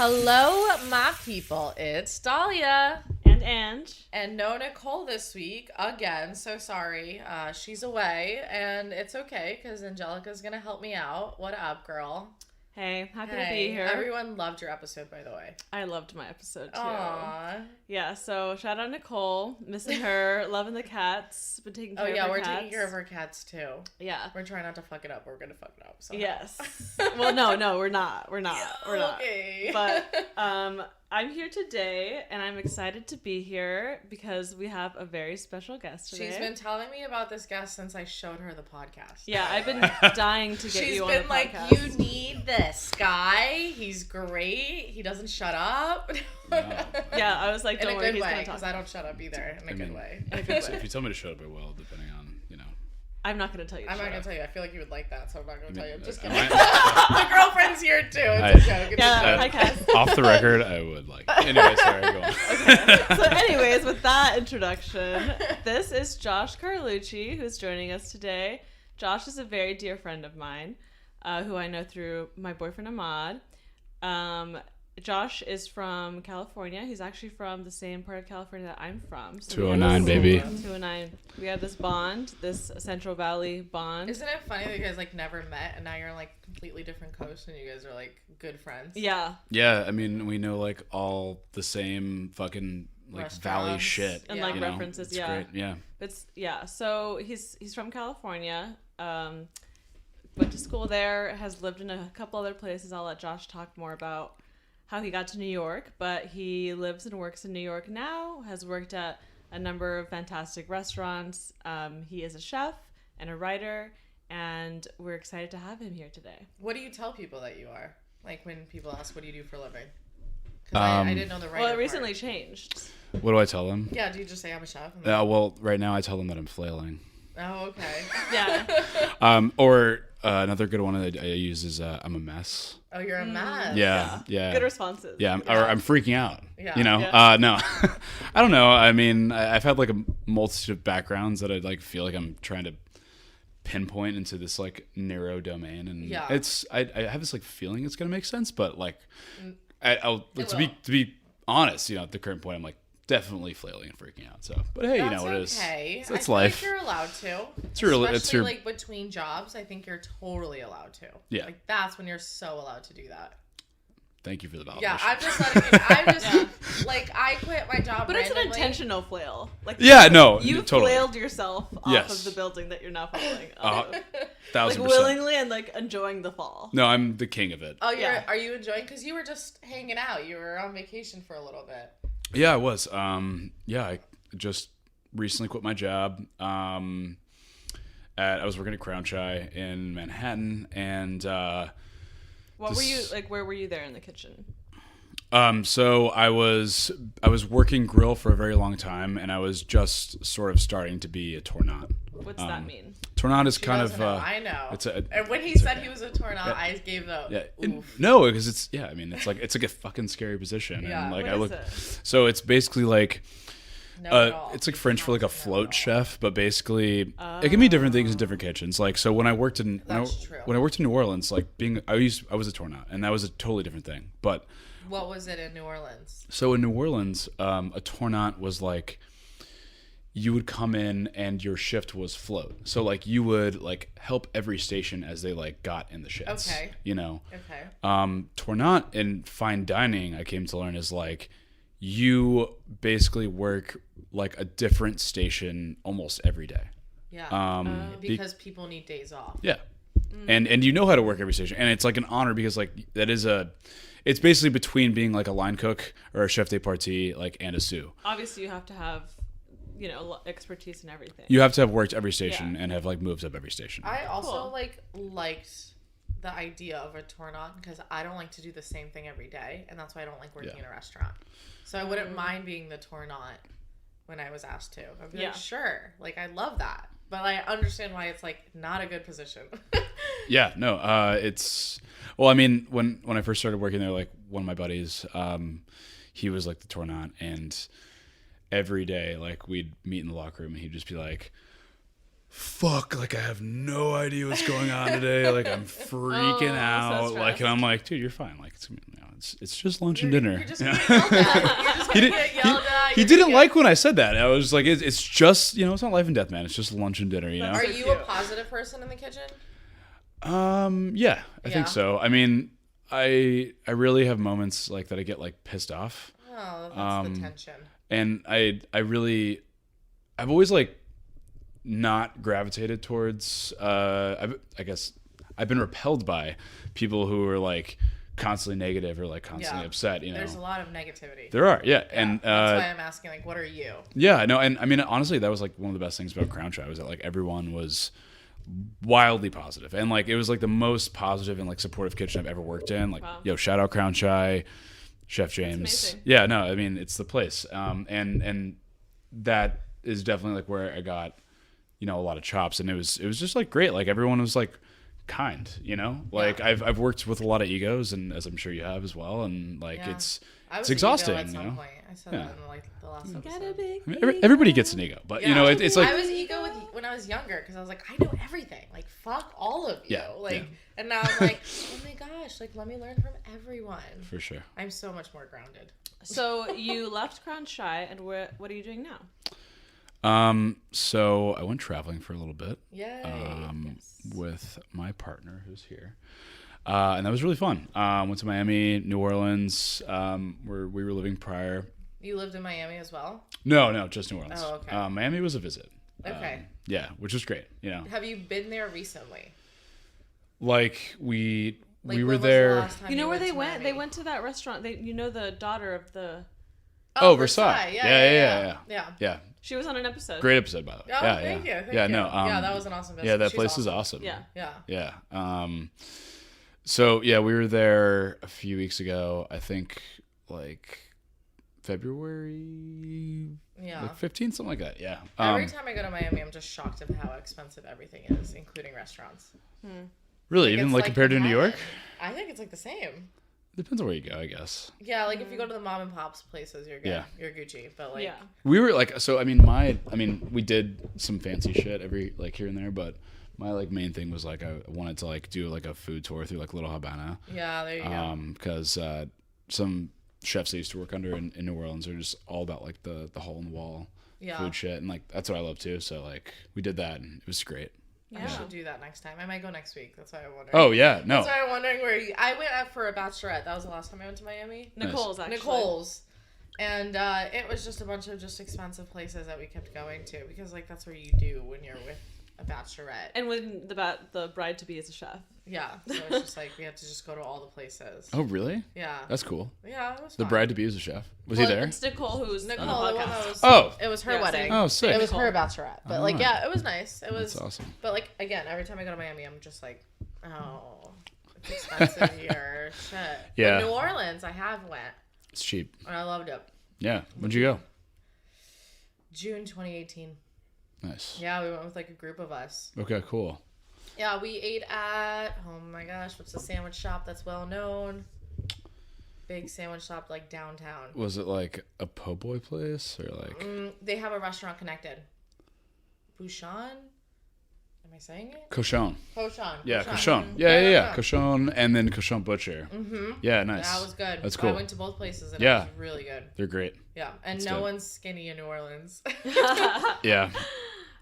Hello, my people. It's Dahlia. And Ange. And no Nicole this week. Again, so sorry. She's away, and it's okay because Angelica's going to help me out. What up, girl? Hey, happy to be here. Everyone loved your episode, by the way. I loved my episode, too. Aww. Yeah, so shout out Nicole. Missing her. Loving the cats. Been taking care of her cats. Oh, yeah, we're taking care of her cats, too. Yeah. We're trying not to fuck it up. We're going to fuck it up. Somehow. Yes. Well, no, we're not. We're not. Okay. But I'm here today, and I'm excited to be here because we have a very special guest today. She's been telling me about this guest since I showed her the podcast. Yeah, I've been dying to get you on the podcast. She's been like, you need this guy. He's great. He doesn't shut up. No. Yeah, I was like, don't worry, he's going to talk. Because I don't shut up either, in a good way. If you tell me to shut up, I will, depending on, I'm not going to tell you. I'm not going to tell you. I feel like you would like that, so I'm not going to tell you. I'm just kidding. My girlfriend's here, too. It's a joke. Hi, Cass. Off the record, I would like. Anyway, sorry, go on. Okay. So anyways, with that introduction, this is Josh Carlucci, who's joining us today. Josh is a very dear friend of mine, who I know through my boyfriend, Ahmad. Josh is from California. He's actually from the same part of California that I'm from. So 209, baby. 209. We have this bond, this Central Valley bond. Isn't it funny that you guys, like, never met, and now you're on, like, completely different coasts, and you guys are, like, good friends? Yeah. Yeah, I mean, we know, like, all the same fucking, like, valley shit. And, like, references, it's great. Yeah. So he's from California. Went to school there, has lived in a couple other places. I'll let Josh talk more about how he got to New York, but he lives and works in New York now, has worked at a number of fantastic restaurants. He is a chef and a writer, and we're excited to have him here today. What do you tell people that you are? Like, when people ask, what do you do for a living? Because I didn't know the writer Well, it recently part. changed. What do I tell them? Yeah, do you just say I'm a chef? Well, right now I tell them that I'm flailing. Oh, okay. Yeah. Or another good one that I use is I'm a mess. Oh, you're a mess. Yeah. Good responses. Yeah, or I'm freaking out. Yeah. You know? Yeah. No. I don't know. I mean, I've had like a multitude of backgrounds that I like feel like I'm trying to pinpoint into this like narrow domain, and I have this like feeling it's gonna make sense, but like to be honest, at the current point I'm like definitely flailing and freaking out. So, but hey, That's it is. Okay. So it's I life. Feel like you're allowed to. Especially like between jobs, I think you're totally allowed to. Yeah. Like that's when you're so allowed to do that. Thank you for the validation. Yeah, I'm just letting you. I'm just like I quit my job. But randomly. it's an intentional flail. Like you totally. flailed yourself off of the building that you're now falling. 1,000%. Like willingly and like enjoying the fall. No, I'm the king of it. Oh, are you enjoying? Because you were just hanging out. You were on vacation for a little bit. Yeah, I was. I just recently quit my job. I was working at Crown Chai in Manhattan, and what were you like? Where were you there in the kitchen? So I was working grill for a very long time, and I was just sort of starting to be a tournant. What's that mean? Tournant is kind of. I know. And when he said he was a tournant, I gave the. Yeah. No, because it's it's like a fucking scary position. Yeah. And like What is it? So it's basically like. No, it's like French for like a float chef, but basically it can be different things in different kitchens. Like so, when I worked in New Orleans, like I was a tournant, and that was a totally different thing. But what was it in New Orleans? So in New Orleans, a tournant was like you would come in and your shift was float. So like you would like help every station as they like got in the shifts. Okay. Okay. Tournant in fine dining, I came to learn, is like you basically work like a different station almost every day. Yeah. Because people need days off. Yeah. And you know how to work every station, and it's like an honor because like it's basically between being like a line cook or a chef de partie like and a sous. Obviously, you have to have expertise in everything. You have to have worked every station and have like moved up every station. I also liked the idea of a tournant because I don't like to do the same thing every day, and that's why I don't like working in a restaurant. So I wouldn't mind being the tournant when I was asked to. I'd be like, sure, like I love that, but I understand why it's like not a good position. Yeah, no, it's well, I mean, when I first started working there, like one of my buddies, he was like the tournant, and every day like we'd meet in the locker room, and he'd just be like, fuck, like I have no idea what's going on today. Like I'm freaking out. So like, and I'm like, dude, you're fine. Like it's just lunch and dinner. You're just gonna get yelled at. You're just gonna get yelled at. He didn't like when I said that. I was like, it's just, it's not life and death, man. It's just lunch and dinner, Are you a positive person in the kitchen? Yeah, I think so. I mean, I really have moments like that I get like pissed off. Oh, that's the tension. And I've always like not gravitated towards, I guess I've been repelled by people who are like constantly negative or like constantly upset, There's a lot of negativity. There are, yeah. And that's why I'm asking, like, what are you? Yeah, no, and I mean, honestly, that was like one of the best things about Crown Shy was that like everyone was wildly positive, and like it was like the most positive and like supportive kitchen I've ever worked in. Like, shout out Crown Shy, Chef James. Yeah, no, I mean it's the place, and that is definitely like where I got, a lot of chops, and it was just like great. Like everyone was like kind, like I've worked with a lot of egos, and as I'm sure you have as well, and like it's exhausting. At some point. I said that in like the last episode. I mean, everybody gets an ego, but it's like I was ego when I was younger because I was like, I know everything, like fuck all of you, and now I'm like, oh my gosh, like let me learn from everyone. For sure, I'm so much more grounded. So you left Crown Shy, and what are you doing now? So I went traveling for a little bit. Yay. With my partner who's here. And that was really fun. Went to Miami, New Orleans, where we were living prior. You lived in Miami as well? No, just New Orleans. Oh, okay. Miami was a visit. Okay. Yeah, which was great, Have you been there recently? Like we were there. You know where they went? Miami? They went to that restaurant. The daughter of the Versailles. Yeah. She was on an episode. Great episode, by the way. Oh, thank you. That was an awesome visit. Yeah, that place is awesome. Yeah. So we were there a few weeks ago. I think like February. Like 15th, something like that. Yeah. Every time I go to Miami, I'm just shocked at how expensive everything is, including restaurants. Really, even like compared to New York? I think it's like the same. Depends on where you go, I guess. Yeah, like if you go to the mom and pops places, you're good. Yeah. You're Gucci, but like we were like, so I mean, we did some fancy shit every like here and there, but my like main thing was like I wanted to like do like a food tour through like Little Havana. Yeah, there you go. Because some chefs I used to work under in New Orleans are just all about like the hole in the wall food shit, and like that's what I love too. So like we did that, and it was great. Yeah. I should do that next time. I might go next week. That's why I'm wondering. Oh, yeah. No. That's why I'm wondering where I went out for a bachelorette. That was the last time I went to Miami. Nicole's, actually. Nicole's. And it was just a bunch of just expensive places that we kept going to because, like, that's what you do when you're with a bachelorette. And when the bride-to-be is a chef. Yeah. So it's just like we had to just go to all the places. Oh, really? Yeah. That's cool. Yeah, it was fun. The bride-to-be was a chef. Was he there? It's Nicole who's Nicole, on the podcast. It was her wedding. Oh, sick. It was her bachelorette. But, like, it was nice. It was. That's awesome. But, like, again, every time I go to Miami, I'm just like, oh, it's expensive here. Shit. Yeah. But New Orleans, I have went. It's cheap. And I loved it. Yeah. When'd you go? June 2018. Nice. Yeah, we went with like a group of us. Okay, cool. Yeah, we ate at, oh my gosh, what's the sandwich shop that's well known? Big sandwich shop like downtown. Was it like a po' boy place or like? They have a restaurant connected. Bouchon? Am I saying it? Cochon. Yeah, Cochon. Cochon. Yeah. Cochon and then Cochon Butcher. Mm-hmm. Yeah, nice. That was good. That's cool. I went to both places and it was really good. They're great. Yeah, and no one's skinny in New Orleans. Yeah.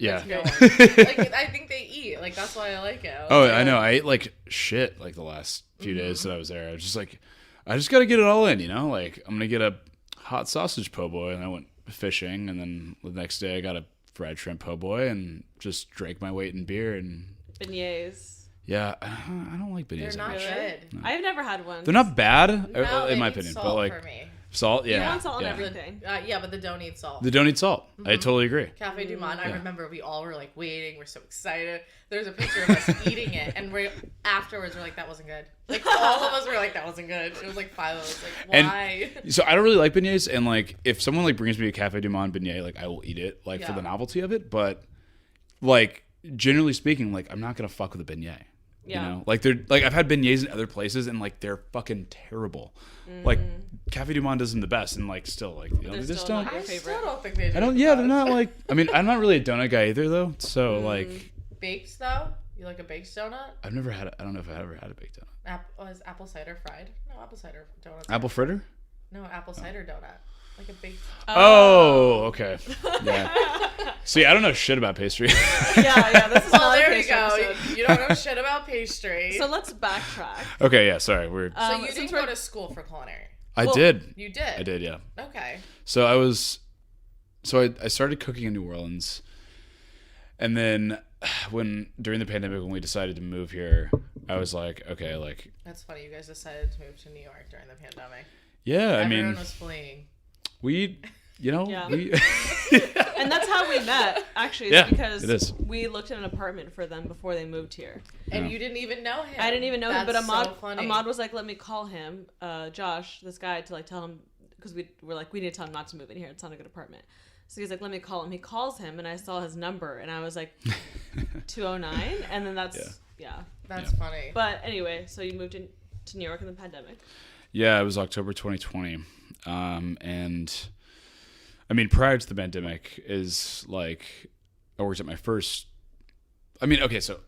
Like, I think they eat. Like, that's why I like it. I know. I ate like shit like the last few days that I was there. I was just like, I just got to get it all in, Like, I'm going to get a hot sausage po' boy, and I went fishing, and then the next day I got a fried shrimp po' boy and just drank my weight in beer and beignets. Yeah, I don't like beignets. They're not good. No. I've never had one. They're not bad, no, in my opinion, salt but like for me. Salt, yeah. You want salt on everything. Yeah, but they don't need salt. They don't need salt. I totally agree. Cafe Du Monde, I remember we all were like waiting. We're so excited. There's a picture of us eating it, and afterwards we're like, that wasn't good. Like all of us were like, that wasn't good. It was like 5 of us. Like, why? And so I don't really like beignets, and like if someone like brings me a Cafe Du Monde beignet, like I will eat it, for the novelty of it. But like generally speaking, like I'm not gonna fuck with a beignet. Yeah. You know, like they're like I've had beignets in other places and like they're fucking terrible. Like Cafe Du Monde does them the best, and like still like you know they just don't. I still don't think they do. I don't. Yeah, they're not like. I mean, I'm not really a donut guy either though. So like. Baked though, you like a baked donut? I've never had. I don't know if I've ever had a baked donut. Is apple cider fried? No, apple cider donuts. Apple fritter? No, apple cider donut. Like a baked. Oh, okay. Yeah. See, I don't know shit about pastry. Yeah. This is Well, not a there you pastry go. episode. You don't know shit about pastry. So let's backtrack. Okay, yeah. Sorry, we're. So you didn't go to school for culinary. I did. You did. I did. Yeah. Okay. So I was. So I started cooking in New Orleans, and then during the pandemic when we decided to move here, I was like, okay, like. That's funny. You guys decided to move to New York during the pandemic. Yeah, Everyone was fleeing. We, you know, Yeah. we. And that's how we met, actually. Yeah, Because it is. we looked at an apartment for them before they moved here. And Yeah. you didn't even know him. I didn't even know him, but so funny. Ahmad was like, let me call him, Josh, this guy, to like tell him, because we were like, we need to tell him not to move in here. It's not a good apartment. So he's like, let me call him. He calls him, and I saw his number, and I was like, 209, and then that's, yeah. That's funny. But anyway, so you moved to New York in the pandemic. Yeah, it was October 2020. And I mean, prior to the pandemic is like, I worked at my first, I mean, okay, so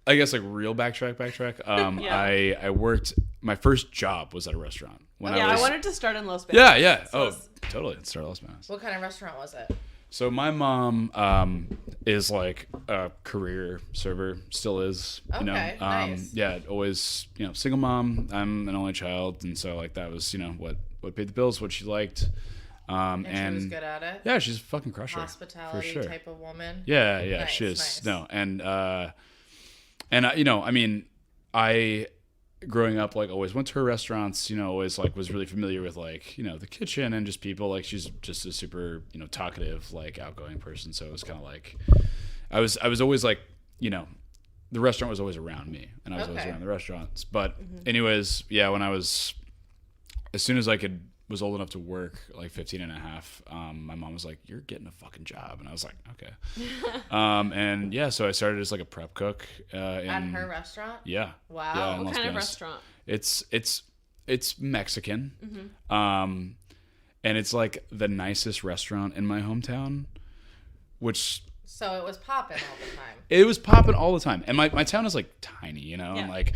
I guess like real backtrack. Yeah. I worked, my first job was at a restaurant. I wanted to start in Los Banos. Yeah. So Totally. Start at Los Banos. What kind of restaurant was it? So my mom is like a career server, still is. You know, Okay, nice. Yeah, always. You know, single mom. I'm an only child, and so like that was what paid the bills, what she liked. And she was good at it. Yeah, she's a fucking crusher. Hospitality for sure. type of woman. Yeah, Nice, she is. nice. No, and you know, I mean, I growing up like always went to her restaurants, you know, always like was really familiar with like, you know, the kitchen and just people. Like she's just a super, you know, talkative, like outgoing person. So it was kind of like I was always like, you know, the restaurant was always around me and I was always around the restaurants. But anyways, yeah, when I was as soon as I was old enough to work, like 15 and a half, my mom was like, you're getting a fucking job. And I was like, okay. And yeah, so I started as like a prep cook. At her restaurant? Yeah. Wow. Yeah, what kind of restaurant? It's Mexican. And it's like the nicest restaurant in my hometown, which... So it was popping all the time. It was popping all the time. And my town is like tiny, you know? Yeah. And like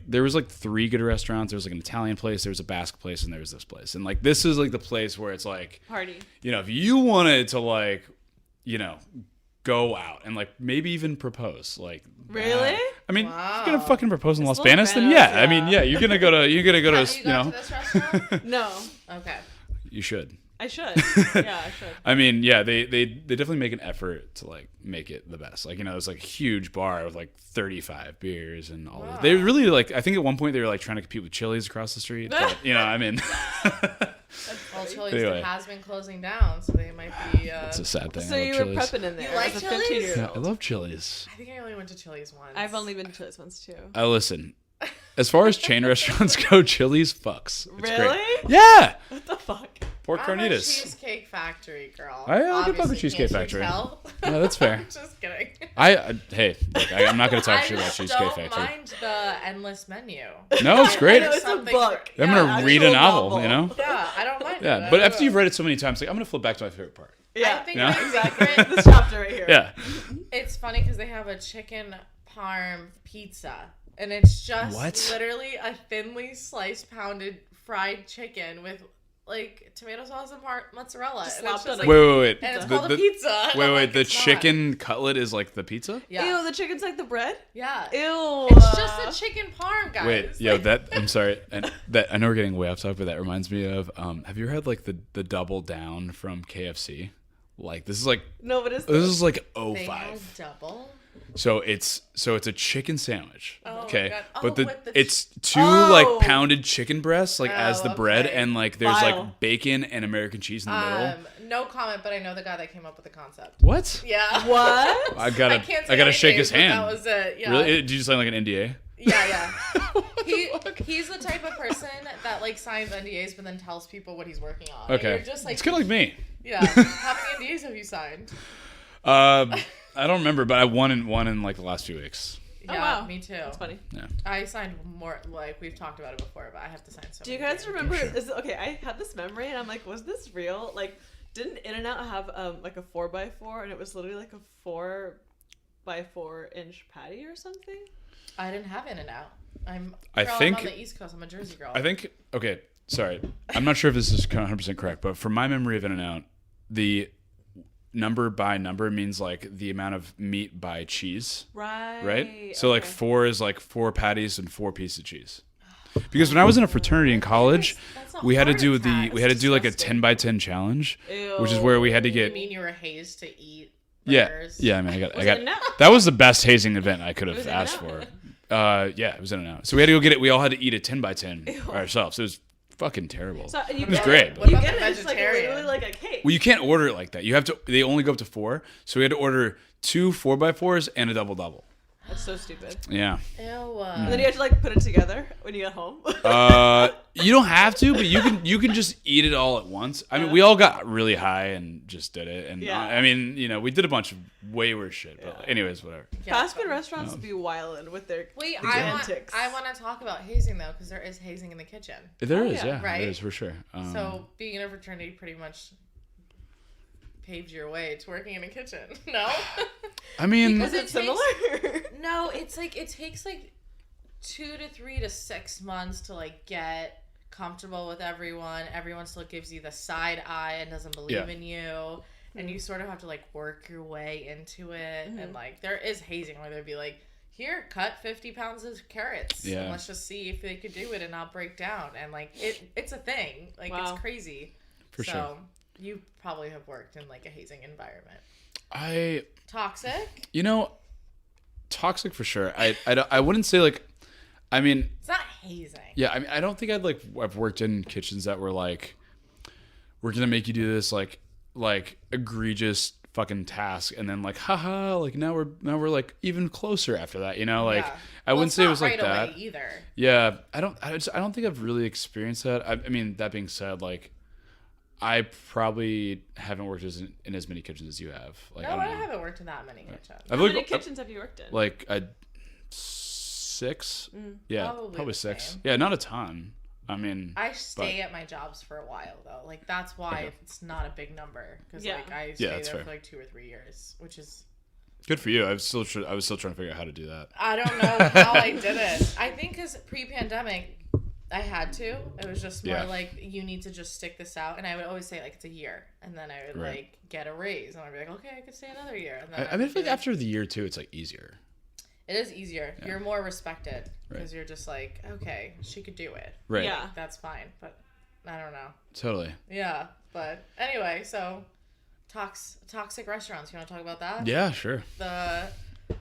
there was like 3 good restaurants. There was like an Italian place, there was a Basque place, and there was this place. And like this is like the place where it's like Party. You know, if you wanted to like, you know, go out and like maybe even propose, like Really? I mean, Wow. if you're gonna fucking propose in Las Los Banos, then Banos, yeah. I yeah. mean, yeah, you're gonna go to Have you you gone know, to this restaurant? No. Okay. you should. I should. Yeah, I should. I mean, yeah, they definitely make an effort to like make it the best. Like, you know, there's like a huge bar with like 35 beers and all Wow. of They really like, I think at one point they were like trying to compete with Chili's across the street. But, you know, I mean, Well, Chili's Anyway. has been closing down, so they might be... it's a sad thing. So I love you were Chili's. prepping in there You like as a Chili's? 15-year-old. Yeah, I love Chili's. I think I only went to Chili's once. I've only been to Chili's once too. Listen, as far as chain restaurants go, Chili's fucks. It's Really? Great. Yeah. What the fuck? Pork I'm a carnitas. Cheesecake Factory girl. I'll give up a Obviously, Cheesecake can't you Factory. tell? No, that's fair. Just kidding. Hey, look, I'm not going to talk shit about just Cheesecake don't Factory. mind the endless menu. No, it's great. I know, it's a Something book. for- I'm Yeah, going to read a actual novel, novel. you know? Yeah, I don't mind it. Yeah, but after you've read it so many times, like I'm going to flip back to my favorite part. Yeah, I think Yeah. my exactly. favorite- This chapter right here. Yeah. It's funny because they have a chicken parm pizza, and it's just What? literally a thinly sliced pounded fried chicken with like tomato sauce and mozzarella. Just And it's slapped just on like, a- Wait. and it's The- called a pizza. and I'm Wait, like, the it's not. chicken cutlet is like the pizza? Yeah. Ew, the chicken's like the bread? Yeah. Ew. It's just a chicken parm, guys. Wait, yo, Like, I'm sorry, and that I know we're getting way off topic, but that reminds me of have you ever had like the double down from KFC? Like this is like No, but it's this is like they 05. have double. So it's a chicken sandwich. Oh my okay. God. Oh, But with the it's two Oh. like pounded chicken breasts like as the Oh, bread okay. and like there's Vile. like bacon and American cheese in the middle. No comment, but I know the guy that came up with the concept. What? Yeah. What? I gotta can't say shake anything, his but hand. That was it. Yeah. Really? Did you sign like an NDA? Yeah. He's the type of person that like signs NDAs but then tells people what he's working on. And Okay. you're just like, it's kind of like me. yeah. How many NDAs have you signed? I don't remember, but I won in like the last few weeks. Yeah, oh, wow. Me too. That's funny. Yeah. I signed more, like, we've talked about it before, but I have to sign so Do you many guys remember, okay, I had this memory, and I'm like, was this real? Like, didn't In-N-Out have, like, a 4x4, and it was literally, like, a 4x4-inch patty or something? I didn't have In-N-Out. I'm I think I'm on the East Coast. I'm a Jersey girl. I think, okay, sorry. I'm not sure if this is 100% correct, but from my memory of In-N-Out, the number by number means like the amount of meat by cheese. Right? So like 4 is like 4 patties and 4 pieces of cheese. Because when I was in a fraternity in college, we had to do like a 10 by 10 challenge, which is where we had to get. You mean you were hazed to eat burgers? Yeah. I mean, I got it that was the best hazing event I could have asked for. Yeah, it was In-N-Out. So we had to go get it. We all had to eat a 10 by 10 ourselves. It was fucking terrible. So it was great. What about you get the it, it's like literally like a cake. Well, you can't order it like that. You have to. They only go up to 4, so we had to order 2 4x4s and a double. That's so stupid. Yeah. Ew. And then you have to like put it together when you get home. You don't have to, but you can just eat it all at once. I mean, we all got really high and just did it. And I mean, we did a bunch of way worse shit. But anyways, whatever. Yeah, fast food restaurants be wildin' with their antics. I want to talk about hazing though, because there is hazing in the kitchen. There is, right? There is for sure. So being in a fraternity pretty much paved your way to working in a kitchen. No. I mean, is it similar? No, it's like it takes like 2 to 3 to 6 months to like get comfortable with everyone. Everyone still gives you the side eye and doesn't believe in you, and you sort of have to like work your way into it. And like there is hazing where they'd be like, here, cut 50 pounds of carrots, and let's just see if they could do it and not break down. And like it's a thing. Like it's crazy. For sure. You probably have worked in like a hazing environment. Toxic? Toxic for sure. I wouldn't say like, I mean, it's not hazing. Yeah, I mean, I don't think I've worked in kitchens that were like, we're gonna make you do this like egregious fucking task, and then like, haha, like now we're like even closer after that, I wouldn't say it was like that either. Yeah, I don't think I've really experienced that. I mean, that being said, like, I probably haven't worked in as many kitchens as you have. Like, I haven't worked in that many kitchens. How many kitchens have you worked in? Like 6. Yeah, probably 6. Same. Yeah, not a ton. I mean, I stay at my jobs for a while though. Like that's why it's not a big number, because like I stay there for like 2 or 3 years, which is good for you. I was still trying to figure out how to do that. I don't know how I did it. I think because pre-pandemic, I had to. It was just more like, you need to just stick this out. And I would always say, like, it's a year. And then I would, like, get a raise. And I'd be like, okay, I could stay another year. And then I mean, I feel like after the year, too, it's, like, easier. It is easier. Yeah. You're more respected. Because you're just like, okay, she could do it. Right. Yeah. Like, that's fine. But I don't know. Totally. Yeah. But anyway, so toxic restaurants. You want to talk about that? Yeah, sure.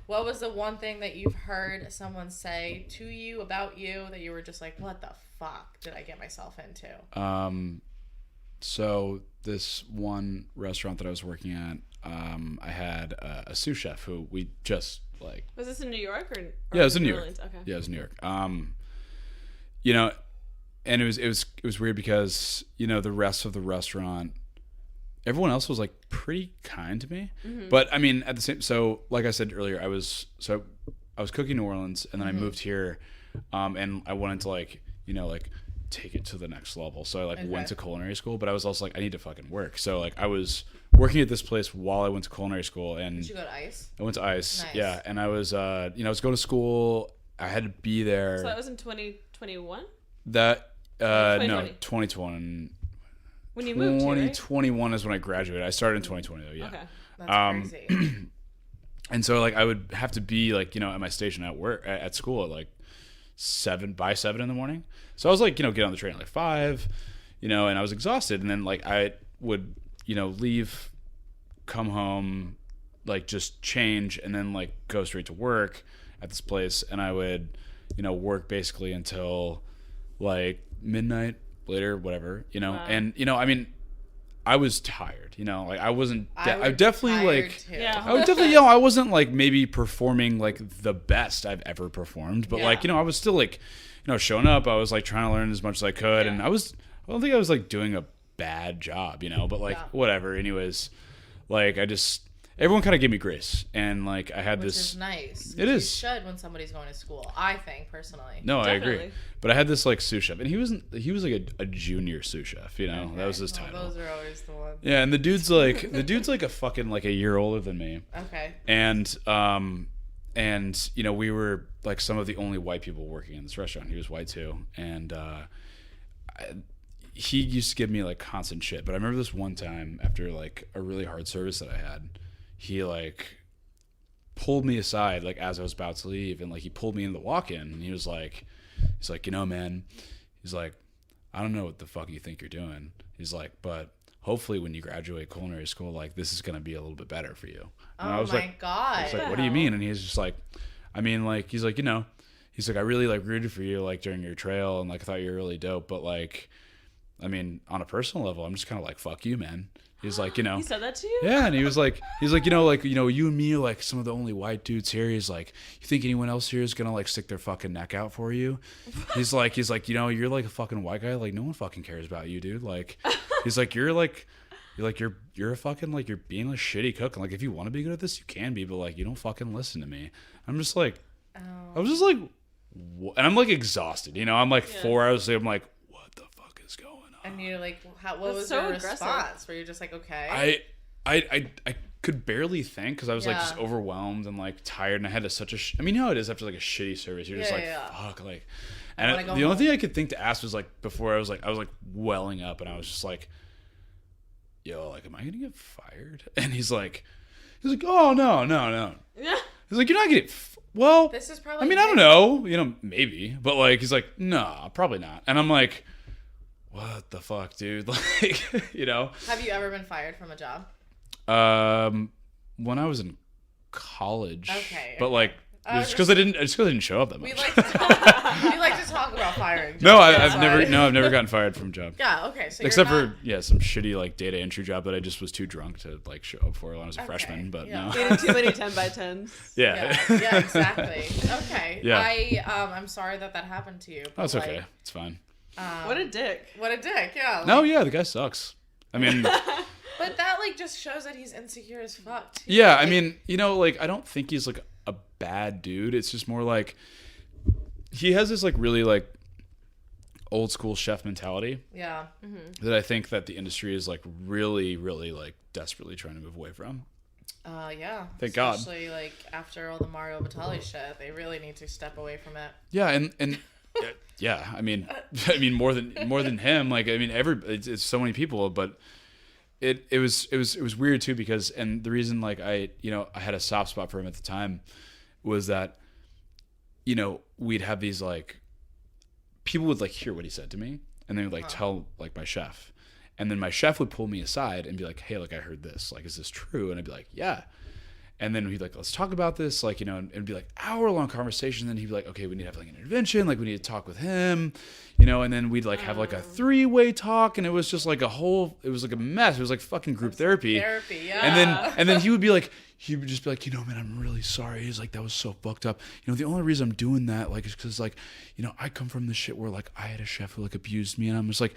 What was the one thing that you've heard someone say to you about you that you were just like, what the fuck did I get myself into? So this one restaurant that I was working at, I had a sous chef who we just like. Was this in New York or yeah, it was in New York. Okay. Yeah, it was in New York. And it was weird because the rest of the restaurant, everyone else was like pretty kind to me, but I mean at the same. So like I said earlier, I was cooking New Orleans, and then I moved here, and I wanted to like take it to the next level. So I went to culinary school, but I was also like, I need to fucking work. So like I was working at this place while I went to culinary school. And did you go to ICE? I went to ICE. Nice. Yeah, and I was I was going to school. I had to be there. So that was in 2021. That 2020. No, 2020. When you moved 2021 is when I graduated. I started in 2020 though. Yeah. Okay. That's crazy. And so like I would have to be like at my station at work at school at like 7 in the morning. So I was like get on the train at like 5, and I was exhausted. And then like I would leave, come home, like just change, and then like go straight to work at this place. And I would work basically until like midnight, later, whatever, Wow. And I mean, I was tired, like I wasn't. I wasn't like maybe performing like the best I've ever performed, but like I was still like, showing up. I was like trying to learn as much as I could, and I don't think I was like doing a bad job, but like whatever. Anyways, like it everyone kind of gave me grace, and like I had Which this. Is nice. It is. You should when somebody's going to school. I think personally. No, Definitely. I agree. But I had this like sous chef, and he was like a junior sous chef. You know, that was his title. Those are always the ones. Yeah, and the dude's like a fucking like a year older than me. Okay. And you know, we were like some of the only white people working in this restaurant. He was white too, and he used to give me like constant shit. But I remember this one time after like a really hard service that I had, he like pulled me aside like as I was about to leave, and like he pulled me in the walk-in, and he's like, you know, man, he's like, I don't know what the fuck you think you're doing. He's like, but hopefully when you graduate culinary school, like this is gonna be a little bit better for you. And I was my God. I was like, what do you mean? And he's just like, I mean, like, he's like, you know, he's like, I really like rooted for you like during your trail, and like I thought you were really dope, but like, I mean, on a personal level, I'm just kind of like, fuck you, man. He's like, you know. He said that to you? Yeah, and he was like, you know, you and me are like some of the only white dudes here. He's like, you think anyone else here is gonna like stick their fucking neck out for you? He's like, you know, you're like a fucking white guy. Like no one fucking cares about you, dude. Like, he's like, you're a fucking like you're being a shitty cook. And like if you want to be good at this, you can be, but like you don't fucking listen to me. I'm just like, I was just like, what? And I'm like exhausted. You know, I'm like 4 hours later. I'm like, what the fuck is going on? And you're like, what was so your aggressive. response? Were you just like, okay? I could barely think because I was like just overwhelmed and like tired, and I had I mean, you know how it is after like a shitty service. You're just fuck, like. And the only thing I could think to ask was like before I was like welling up, and I was just like, yo, like, am I gonna get fired? And he's like, oh no. Yeah. He's like, you're not getting. Well, this is probably. I mean, I don't know. You know, maybe, but like, he's like, no, probably not. And I'm like, what the fuck, dude? Like, you know. Have you ever been fired from a job? When I was in college. Okay. But like, just because I didn't show up that much. We like to talk about firing jobs. No, I've never gotten fired from a job. Yeah. Okay. So except for some shitty like data entry job that I just was too drunk to like show up for when I was a freshman. But no. Eating too many 10x10s. Yeah. Yeah. Exactly. Okay. Yeah. I'm sorry that happened to you. Oh, it's okay. It's fine. What a dick. Yeah. Like, no, yeah, the guy sucks. I mean. But that like just shows that he's insecure as fuck. Too. Yeah, I mean, you know, like I don't think he's like a bad dude. It's just more like he has this like really like old school chef mentality. Yeah. Mm-hmm. That I think that the industry is like really, really like desperately trying to move away from. Yeah. Thank God. Especially like after all the Mario Batali shit, they really need to step away from it. Yeah, and yeah, I mean more than him. Like I mean, it's so many people, but. It was weird too because and the reason like I had a soft spot for him at the time was that you know we'd have these like people would like hear what he said to me and they would like tell like my chef, and then my chef would pull me aside and be like, hey, like I heard this, like is this true? And I'd be like, yeah. And then he'd like, let's talk about this, like, you know, and it'd be like hour-long conversation. And then he'd be like, okay, we need to have like an intervention, like we need to talk with him, you know, and then we'd like have like a 3-way talk, and it was just like it was like a mess. It was like fucking group therapy. Yeah. And then he would just be like, you know, man, I'm really sorry. He's like, that was so fucked up. You know, the only reason I'm doing that, like, is because like, you know, I come from this shit where like I had a chef who like abused me, and I'm just like,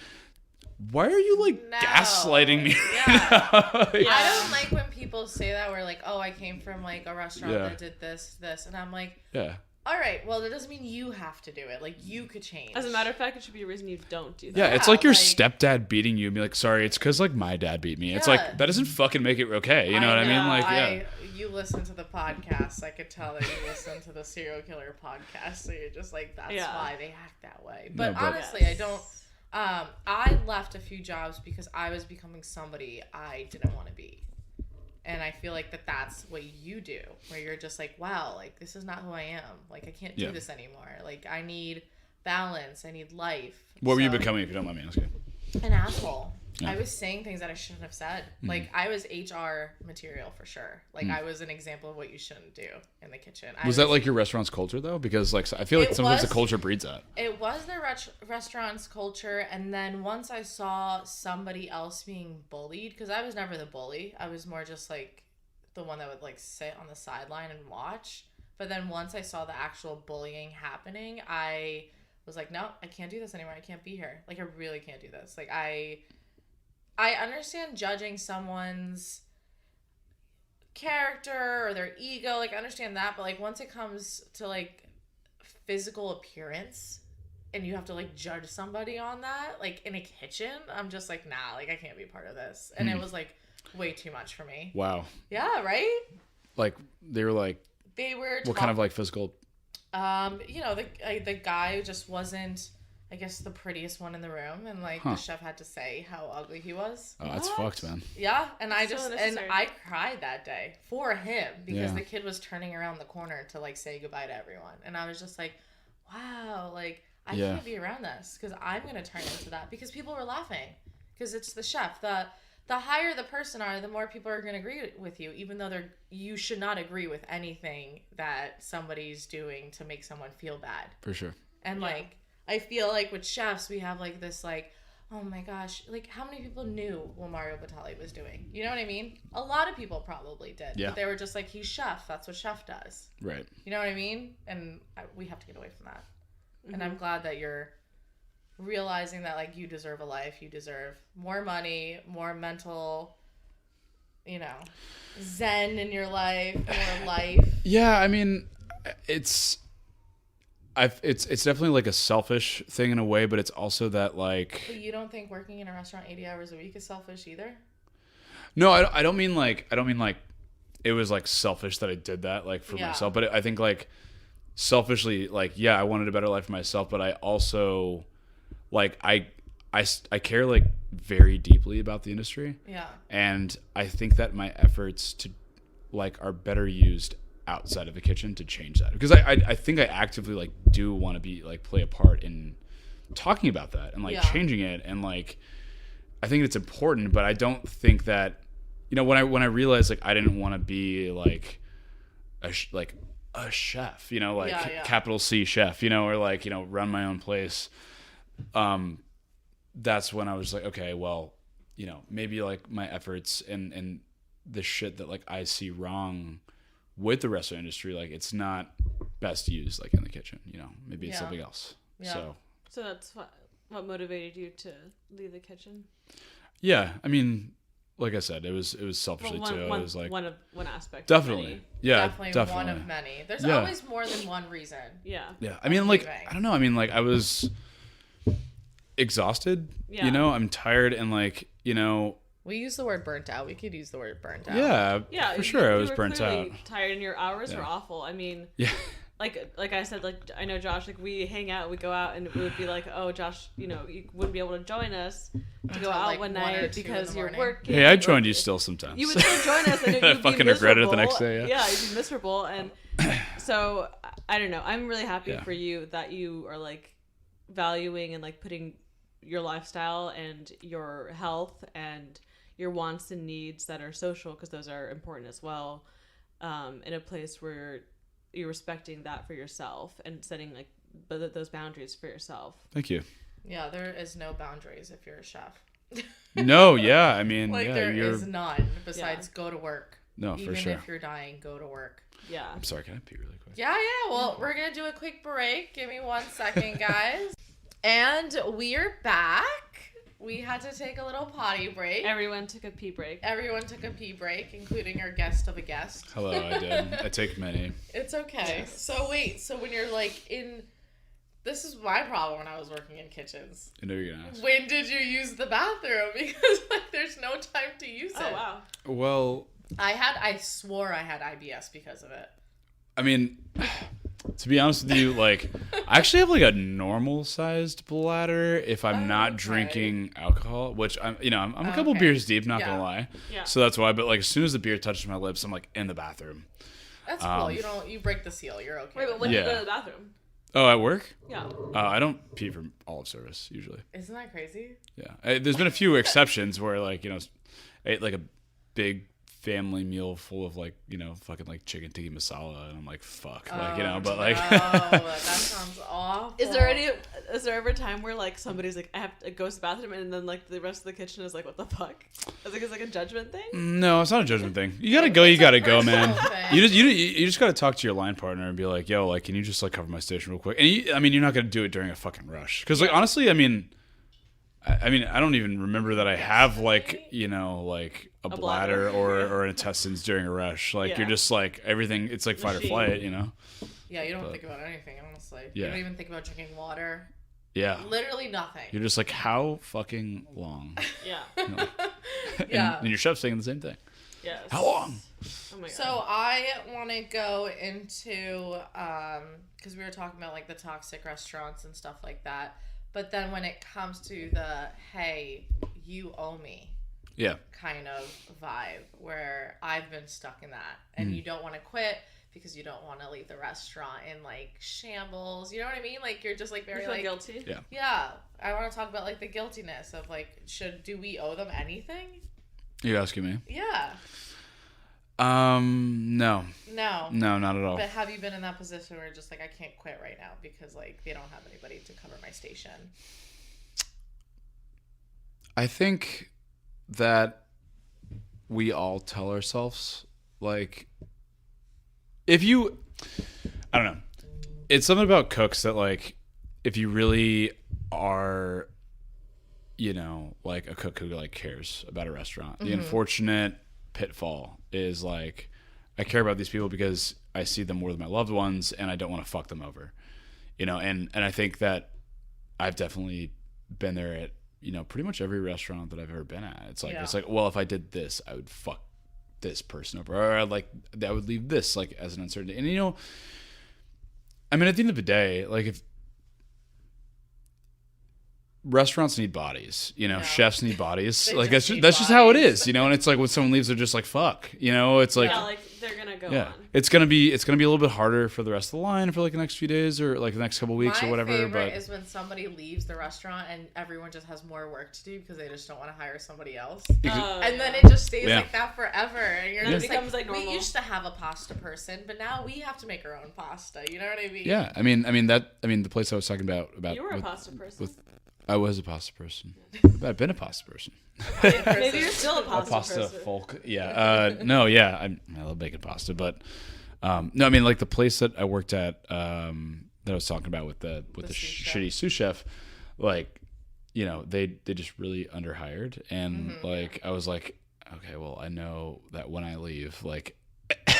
why are you like gaslighting me? Yeah. I don't like when people say that. We're like, oh, I came from like a restaurant that did this, and I'm like, yeah. All right, well, that doesn't mean you have to do it. Like, you could change. As a matter of fact, it should be a reason you don't do that. Yeah, it's like your stepdad beating you and be like, sorry, it's because, like, my dad beat me. It's like, that doesn't fucking make it okay. You know what I mean? Like, you listen to the podcast. I could tell that you listen to the serial killer podcast. So you're just like, that's why they act that way. But honestly, I don't. I left a few jobs because I was becoming somebody I didn't want to be. And I feel like that's what you do, where you're just like, wow, like, this is not who I am. Like, I can't do this anymore. Like, I need balance. I need life. What were you becoming, if you don't mind me asking? An asshole. Yeah. I was saying things that I shouldn't have said. Mm. Like, I was HR material for sure. Like, I was an example of what you shouldn't do in the kitchen. Was that like your restaurant's culture, though? Because, like, I feel like sometimes the culture breeds that. It was the restaurant's culture. And then once I saw somebody else being bullied, because I was never the bully. I was more just, like, the one that would, like, sit on the sideline and watch. But then once I saw the actual bullying happening, I was like, no, I can't do this anymore. I can't be here. Like, I really can't do this. Like, I understand judging someone's character or their ego. Like, I understand that, but like once it comes to like physical appearance and you have to like judge somebody on that, like in a kitchen, I'm just like, nah, like I can't be part of this. And it was like way too much for me. Wow. Yeah, right? Like they were what kind of like physical? The guy just wasn't, I guess, the prettiest one in the room, and like the chef had to say how ugly he was. Oh, that's fucked, man. Yeah, and I cried that day for him because the kid was turning around the corner to like say goodbye to everyone, and I was just like, wow, like I can't be around this because I'm gonna turn into that because people were laughing because it's the chef. The higher the person are, the more people are going to agree with you, even though you should not agree with anything that somebody's doing to make someone feel bad. For sure. And like, I feel like with chefs, we have like this like, oh my gosh, like how many people knew what Mario Batali was doing? You know what I mean? A lot of people probably did. Yeah. But they were just like, he's chef. That's what chef does. Right. You know what I mean? And we have to get away from that. Mm-hmm. And I'm glad that you're realizing that like you deserve a life, you deserve more money, more mental, zen in your life, more life. Yeah, I mean, it's definitely like a selfish thing in a way, but it's also that like. But you don't think working in a restaurant 80 hours a week is selfish either? No, I don't mean like it was like selfish that I did that like for myself, but I think like selfishly like I wanted a better life for myself, but I also. Like I care like very deeply about the industry. Yeah. And I think that my efforts to like are better used outside of the kitchen to change that. Because I think I actively like do want to be like play a part in talking about that and like changing it, and like I think it's important, but I don't think that when I realized like I didn't want to be like a chef, capital C chef, or like run my own place. That's when I was like, okay, well, maybe like my efforts and the shit that like I see wrong with the restaurant industry, like it's not best used like in the kitchen, maybe it's something else. Yeah. So that's what motivated you to leave the kitchen? Yeah. I mean, like I said, it was selfishly too. It was like one aspect. Definitely. Yeah. Definitely one of many. There's always more than one reason. Yeah. Yeah. I mean, like, I don't know. I mean, like I was exhausted, I'm tired, and like, we use the word burnt out. We could use the word burnt out. Yeah, for sure. I was burnt out. Tired, and your hours were awful. I mean, like I said, like I know Josh, like we hang out, we go out, and it would be like, oh, Josh, you wouldn't be able to join us to go out like one night because you're working. Hey, I joined you still sometimes. You would still join us, and you'd fucking be regret it the next day. Yeah, you'd be miserable, and so I don't know. I'm really happy for you that you are like valuing and like putting your lifestyle and your health and your wants and needs that are social, because those are important as well, in a place where you're respecting that for yourself and setting like those boundaries for yourself. Thank you. Yeah, there is no boundaries if you're a chef. No, yeah, I mean, like there is none besides go to work. No, for sure. Even if you're dying, go to work. Yeah. I'm sorry, can I pee really quick? Yeah. Well, we're gonna do a quick break. Give me 1 second, guys. And we're back. We had to take a little potty break. Everyone took a pee break, including our guest of a guest. Hello, I did. I take many. It's okay. Yes. So wait, when you're like this is my problem when I was working in kitchens. I know you're gonna ask. When did you use the bathroom? Because like there's no time to use it. Oh wow. Well, I swore I had IBS because of it. I mean, to be honest with you, like, I actually have like a normal sized bladder if I'm not drinking alcohol, which I'm a couple beers deep, not gonna lie. Yeah. So that's why. But like, as soon as the beer touches my lips, I'm like in the bathroom. That's cool. You break the seal. You're okay. Wait, but when do you go to the bathroom? Oh, at work? Yeah. I don't pee for olive service usually. Isn't that crazy? Yeah. There's been a few exceptions where like, I ate like a big family meal full of like, fucking like chicken tikka masala, and I'm like, fuck, but like, that sounds awful. Is there ever a time where like somebody's like, I have to go to the bathroom, and then like the rest of the kitchen is like, what the fuck? It's like a judgment thing? No, it's not a judgment thing. You gotta go, man. You just gotta talk to your line partner and be like, yo, like, can you just like cover my station real quick? And you're not gonna do it during a fucking rush, because like honestly, I mean, I mean, I don't even remember that I have like, you know, like a bladder or an intestines during a rush. Like you're just like everything. It's like fight or flight, you know? Yeah, you don't think about anything, honestly. Yeah. You don't even think about drinking water. Yeah. Literally nothing. You're just like, how fucking long? Yeah. You know? Yeah. And your chef's saying the same thing. Yes. How long? Oh my God. So I want to go into, because we were talking about like the toxic restaurants and stuff like that. But then when it comes to the, hey, you owe me. Yeah. Kind of vibe where I've been stuck in that. And you don't want to quit because you don't want to leave the restaurant in like shambles. You know what I mean? Like you're just like very like guilty. Yeah. Yeah. I want to talk about like the guiltiness of like, do we owe them anything? You're asking me? Yeah. No. No. No, not at all. But have you been in that position where just like I can't quit right now because like they don't have anybody to cover my station? I think that we all tell ourselves like I don't know. It's something about cooks that like if you really are, you know, like a cook who like cares about a restaurant, the unfortunate pitfall is like I care about these people because I see them more than my loved ones and I don't want to fuck them over, you know. And I think that I've definitely been there at, you know, pretty much every restaurant that I've ever been at. It's like well, if I did this I would fuck this person over, or I'd like that would leave this like as an uncertainty. And you know, I mean, at the end of the day, like if restaurants need bodies, you know, chefs need bodies. Like that's just how it is, you know. And it's like when someone leaves, they're just like fuck, you know. It's like like they're gonna go on. It's gonna be a little bit harder for the rest of the line for like the next few days or like the next couple weeks or whatever. My favorite but is when somebody leaves the restaurant and everyone just has more work to do because they just don't want to hire somebody else. And then it just stays like that forever. And you're just like we used to have a pasta person, but now we have to make our own pasta. You know what I mean? Yeah, I mean the place I was talking about you were a pasta person. I was a pasta person. I've been a pasta person. Maybe you're still a pasta person. Folk. Yeah. No. Yeah. I love making pasta, but no. I mean, like the place that I worked at that I was talking about with the shitty sous chef, like, you know, they just really underhired, and like I was like, okay, well, I know that when I leave, like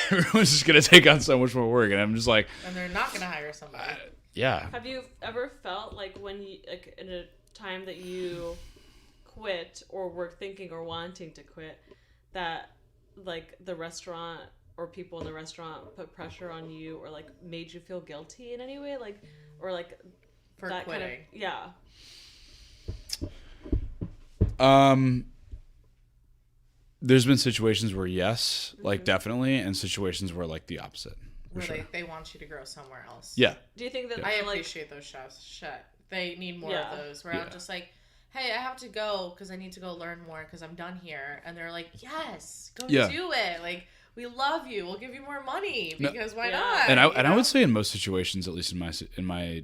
everyone's just gonna take on so much more work, and I'm just like, and they're not gonna hire somebody. Yeah. Have you ever felt like when you like in a time that you quit or were thinking or wanting to quit that like the restaurant or people in the restaurant put pressure on you or like made you feel guilty in any way, like or like for that quitting? There's been situations where yes, like definitely, and situations where like the opposite. Where they want you to grow somewhere else. Yeah. Do you think that I appreciate those chefs? Shit, they need more of those. Where I'm just like, hey, I have to go because I need to go learn more because I'm done here, and they're like, yes, go do it. Like we love you. We'll give you more money because why not? And I would say in most situations, at least in my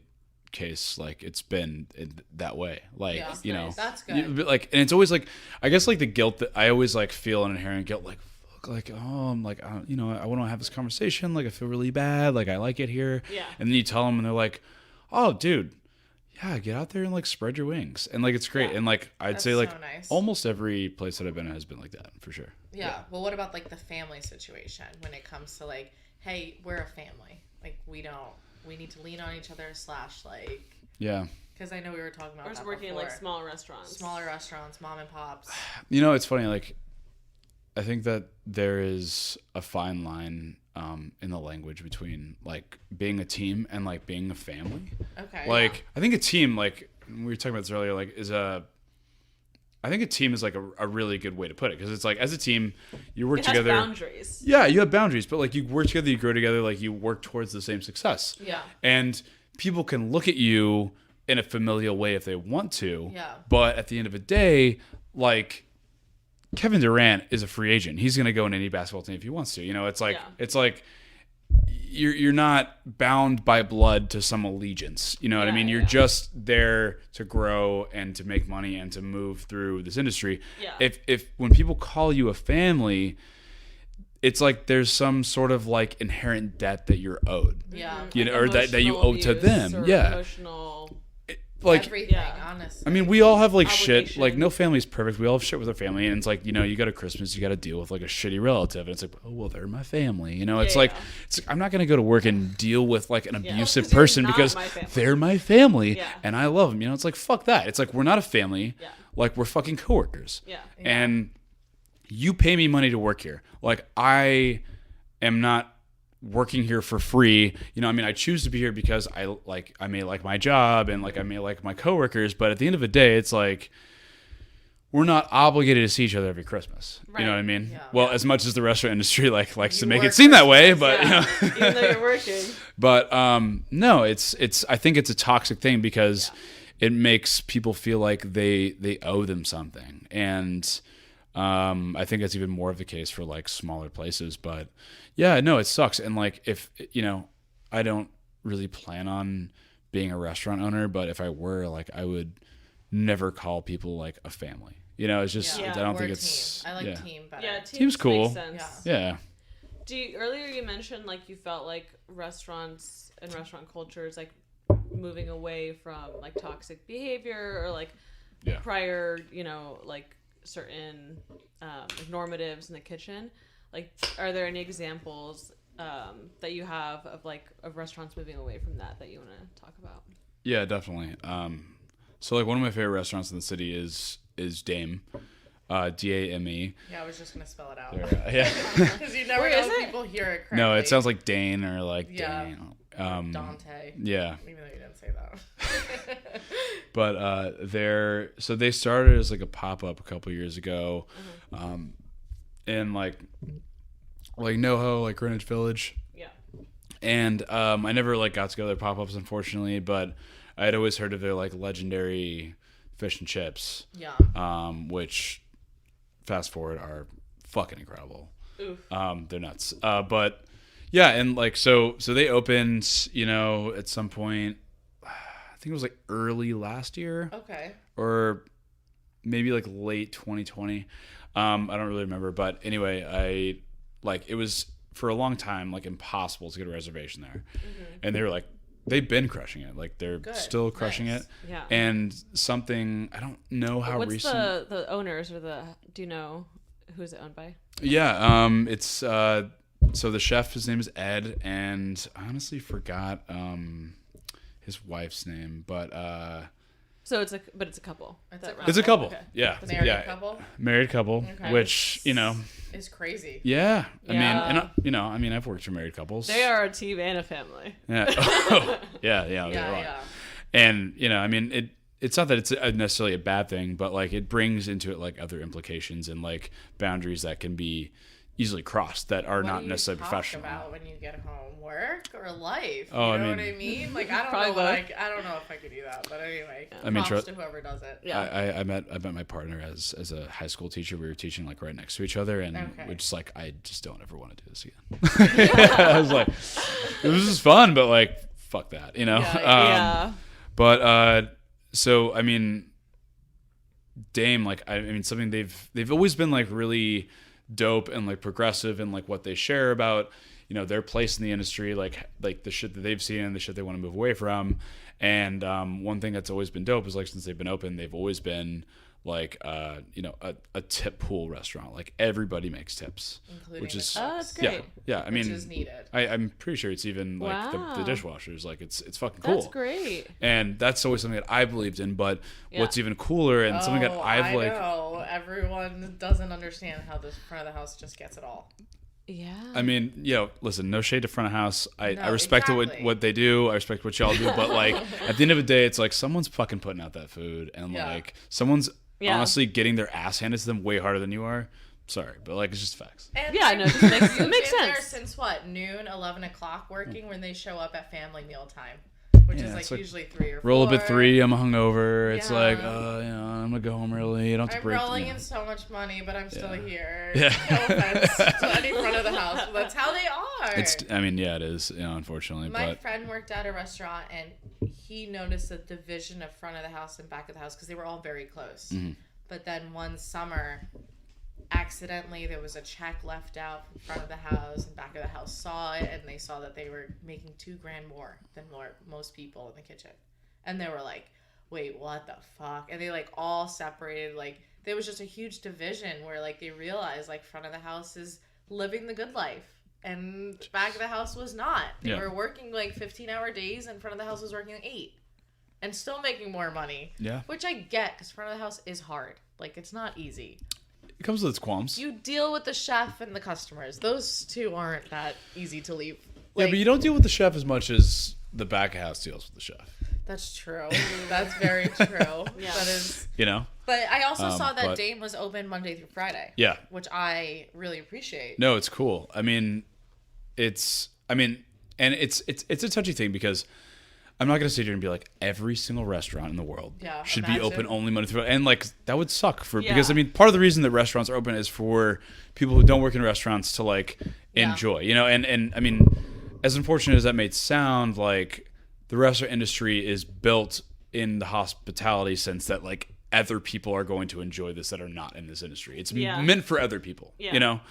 case, like it's been that way. Like you know, that's good. Like, and it's always like I guess like the guilt that I always like feel an inherent guilt, like. Like, oh, I'm like, you know, I want to have this conversation. Like, I feel really bad. Like, I like it here. Yeah. And then you tell them, and they're like, oh, dude, yeah, get out there and like spread your wings. And like, it's great. And like, I'd say like almost every place that I've been at has been like that for sure. Yeah. Well, what about like the family situation when it comes to like, hey, we're a family. Like, we need to lean on each other / like. Yeah. Because I know we were talking about that working before. in like smaller restaurants, mom and pops. You know, it's funny. Like, I think that there is a fine line in the language between like being a team and like being a family. Okay. Like I think a team, like we were talking about this earlier, like I think a team is like a really good way to put it because it's like as a team you work together. Has boundaries. Yeah, you have boundaries, but like you work together, you grow together, like you work towards the same success. Yeah. And people can look at you in a familial way if they want to. Yeah. But at the end of the day, like Kevin Durant is a free agent. He's going to go in any basketball team if he wants to. You know, it's like you're not bound by blood to some allegiance. You know what I mean? You're just there to grow and to make money and to move through this industry. Yeah. If when people call you a family, it's like there's some sort of like inherent debt that you're owed. Yeah. You know, or that you owe to them. Yeah. Emotional. like everything, honestly. I mean, we all have like Obligation. shit. Like, no family's perfect. We all have shit with our family, and it's like, you know, you go to Christmas, you got to deal with like a shitty relative, and it's like, oh well, they're my family. You know, it's like I'm not gonna go to work and deal with like an abusive person because they're my family and I love them. You know, it's like, fuck that. It's like, we're not a family. Yeah. Like, we're fucking coworkers. Yeah. And you pay me money to work here. Like, I am not working here for free. You know, I mean, I choose to be here because I may like my job and like I may like my coworkers, but at the end of the day, it's like, we're not obligated to see each other every Christmas. Right. You know what I mean? Yeah. Well, as much as the restaurant industry likes to make it seem that way, but you know, even though you're working. But no, it's I think it's a toxic thing because it makes people feel like they owe them something, and I think it's even more of the case for like smaller places. But yeah, no, it sucks. And like, if, you know, I don't really plan on being a restaurant owner, but if I were, like, I would never call people like a family. You know, it's just, I don't think it's team. I like team better. Yeah, team's cool. Yeah. Earlier you mentioned like you felt like restaurants and restaurant culture is like moving away from like toxic behavior or like prior, you know, like certain normatives in the kitchen. Like, are there any examples that you have of like of restaurants moving away from that you want to talk about? Yeah, definitely. So like one of my favorite restaurants in the city is Dame, Dame. Yeah, I was just gonna spell it out. Yeah, because you never know if people hear it correctly. No, it sounds like Dane or like Dane. Dante. Yeah. Even though you didn't say that. But they started as like a pop-up a couple years ago, in like NoHo, like Greenwich Village. Yeah. And I never like got to go to their pop-ups, unfortunately, but I had always heard of their like legendary fish and chips. Yeah. Which, fast forward, are fucking incredible. Oof. They're nuts. But yeah, and like so they opened, you know, at some point, I think it was like early last year. Okay. Or maybe like late 2020. I don't really remember, but anyway, it was for a long time like impossible to get a reservation there, and they were like, they've been crushing it, like they're still crushing it. Yeah. And something, I don't know how recent. What's the owners or do you know who's it owned by? Yeah, it's so the chef, his name is Ed, and I honestly forgot his wife's name, but so it's a couple. It's a couple. Okay. Yeah. Married couple? Married couple, okay. Which, you know, is crazy. Yeah. I mean, and you know, I've worked for married couples. They are a team and a family. Yeah. Yeah. And, you know, I mean, it's not that it's necessarily a bad thing, but like it brings into it like other implications and like boundaries that can be easily crossed that are not necessarily professional. What do you talk about when you get home? Work or life? You know what I mean? Like, I don't know. I don't know if I could do that, but anyway, props to whoever does it. Yeah. I met my partner as a high school teacher. We were teaching like right next to each other, and we just like, I just don't ever want to do this again. I was like, this is fun, but like, fuck that, you know? Yeah. But so I mean, Dame, like, I mean, something they've always been like really dope and like progressive and like what they share about, you know, their place in the industry, like the shit that they've seen and the shit they want to move away from. And one thing that's always been dope is like, since they've been open, they've always been like you know, a tip pool restaurant. Like everybody makes tips, including which is that's great. Yeah. I mean, which is needed. I'm pretty sure it's even like the dishwashers. Like it's fucking cool. That's great. And that's always something that I believed in. But what's even cooler and something that I've like, know everyone doesn't understand how the front of the house just gets it all. Yeah. I mean, you know, listen, no shade to front of house. I respect what they do. I respect what y'all do. But like at the end of the day, it's like someone's fucking putting out that food, and like someone's honestly getting their ass handed to them way harder than you are. Sorry, but like it's just facts. And no, it makes sense. There since what, noon, 11 o'clock working when they show up at family meal time. Which is like usually 3 or 4. Roll up at 3. I'm hungover. It's like, you know, I'm gonna go home early. I don't have to break. I'm rolling in so much money, but I'm still here. Yeah. No offense to any front of the house, but that's how they are. I mean, it is. You know, unfortunately. My friend worked at a restaurant, and he noticed a division of front of the house and back of the house because they were all very close. Mm-hmm. But then one summer, accidentally there was a check left out in front of the house, and back of the house saw it, and they saw that they were making $2,000 more than most people in the kitchen, and they were like, wait, what the fuck? And they like all separated. Like there was just a huge division where like they realized like front of the house is living the good life and back of the house was not. They were working like 15-hour days and front of the house was working like 8 and still making more money. Yeah. Which I get because front of the house is hard. Like it's not easy. It comes with its qualms. You deal with the chef and the customers. Those two aren't that easy to leave. Like, yeah, but you don't deal with the chef as much as the back of house deals with the chef. That's true. That's very true. Yeah. That is. You know? But I also saw that Dame was open Monday through Friday. Yeah. Which I really appreciate. No, it's cool. I mean, it's a touchy thing because I'm not going to sit here and be like, every single restaurant in the world should be open only Monday through Friday. And like, that would suck because I mean, part of the reason that restaurants are open is for people who don't work in restaurants to like enjoy, you know? And I mean, as unfortunate as that may sound, like the restaurant industry is built in the hospitality sense that like other people are going to enjoy this that are not in this industry. It's meant for other people, you know,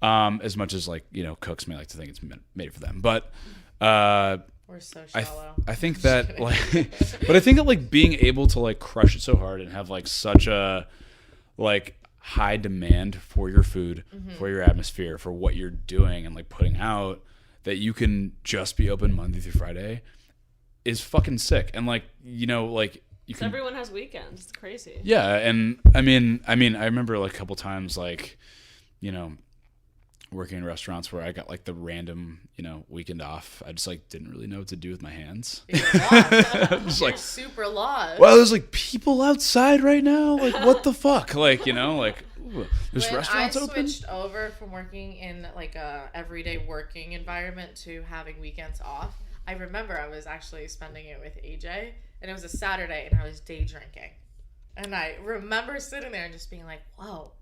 as much as like, you know, cooks may like to think it's made for them. But we're so shallow. I think that like, but I think that like being able to like crush it so hard and have like such a like high demand for your food, for your atmosphere, for what you're doing and like putting out, that you can just be open Monday through Friday is fucking sick. And like, you know, like you can, everyone has weekends. It's crazy. Yeah. And I mean, I remember like a couple times, like, you know, working in restaurants where I got like the random, you know, weekend off. I just like didn't really know what to do with my hands. Just like super lost. Well, there's like people outside right now. Like, what the fuck? Like, you know, like ooh, there's when restaurants open. I switched over from working in like a everyday working environment to having weekends off, I remember I was actually spending it with AJ, and it was a Saturday, and I was day drinking. And I remember sitting there and just being like, whoa,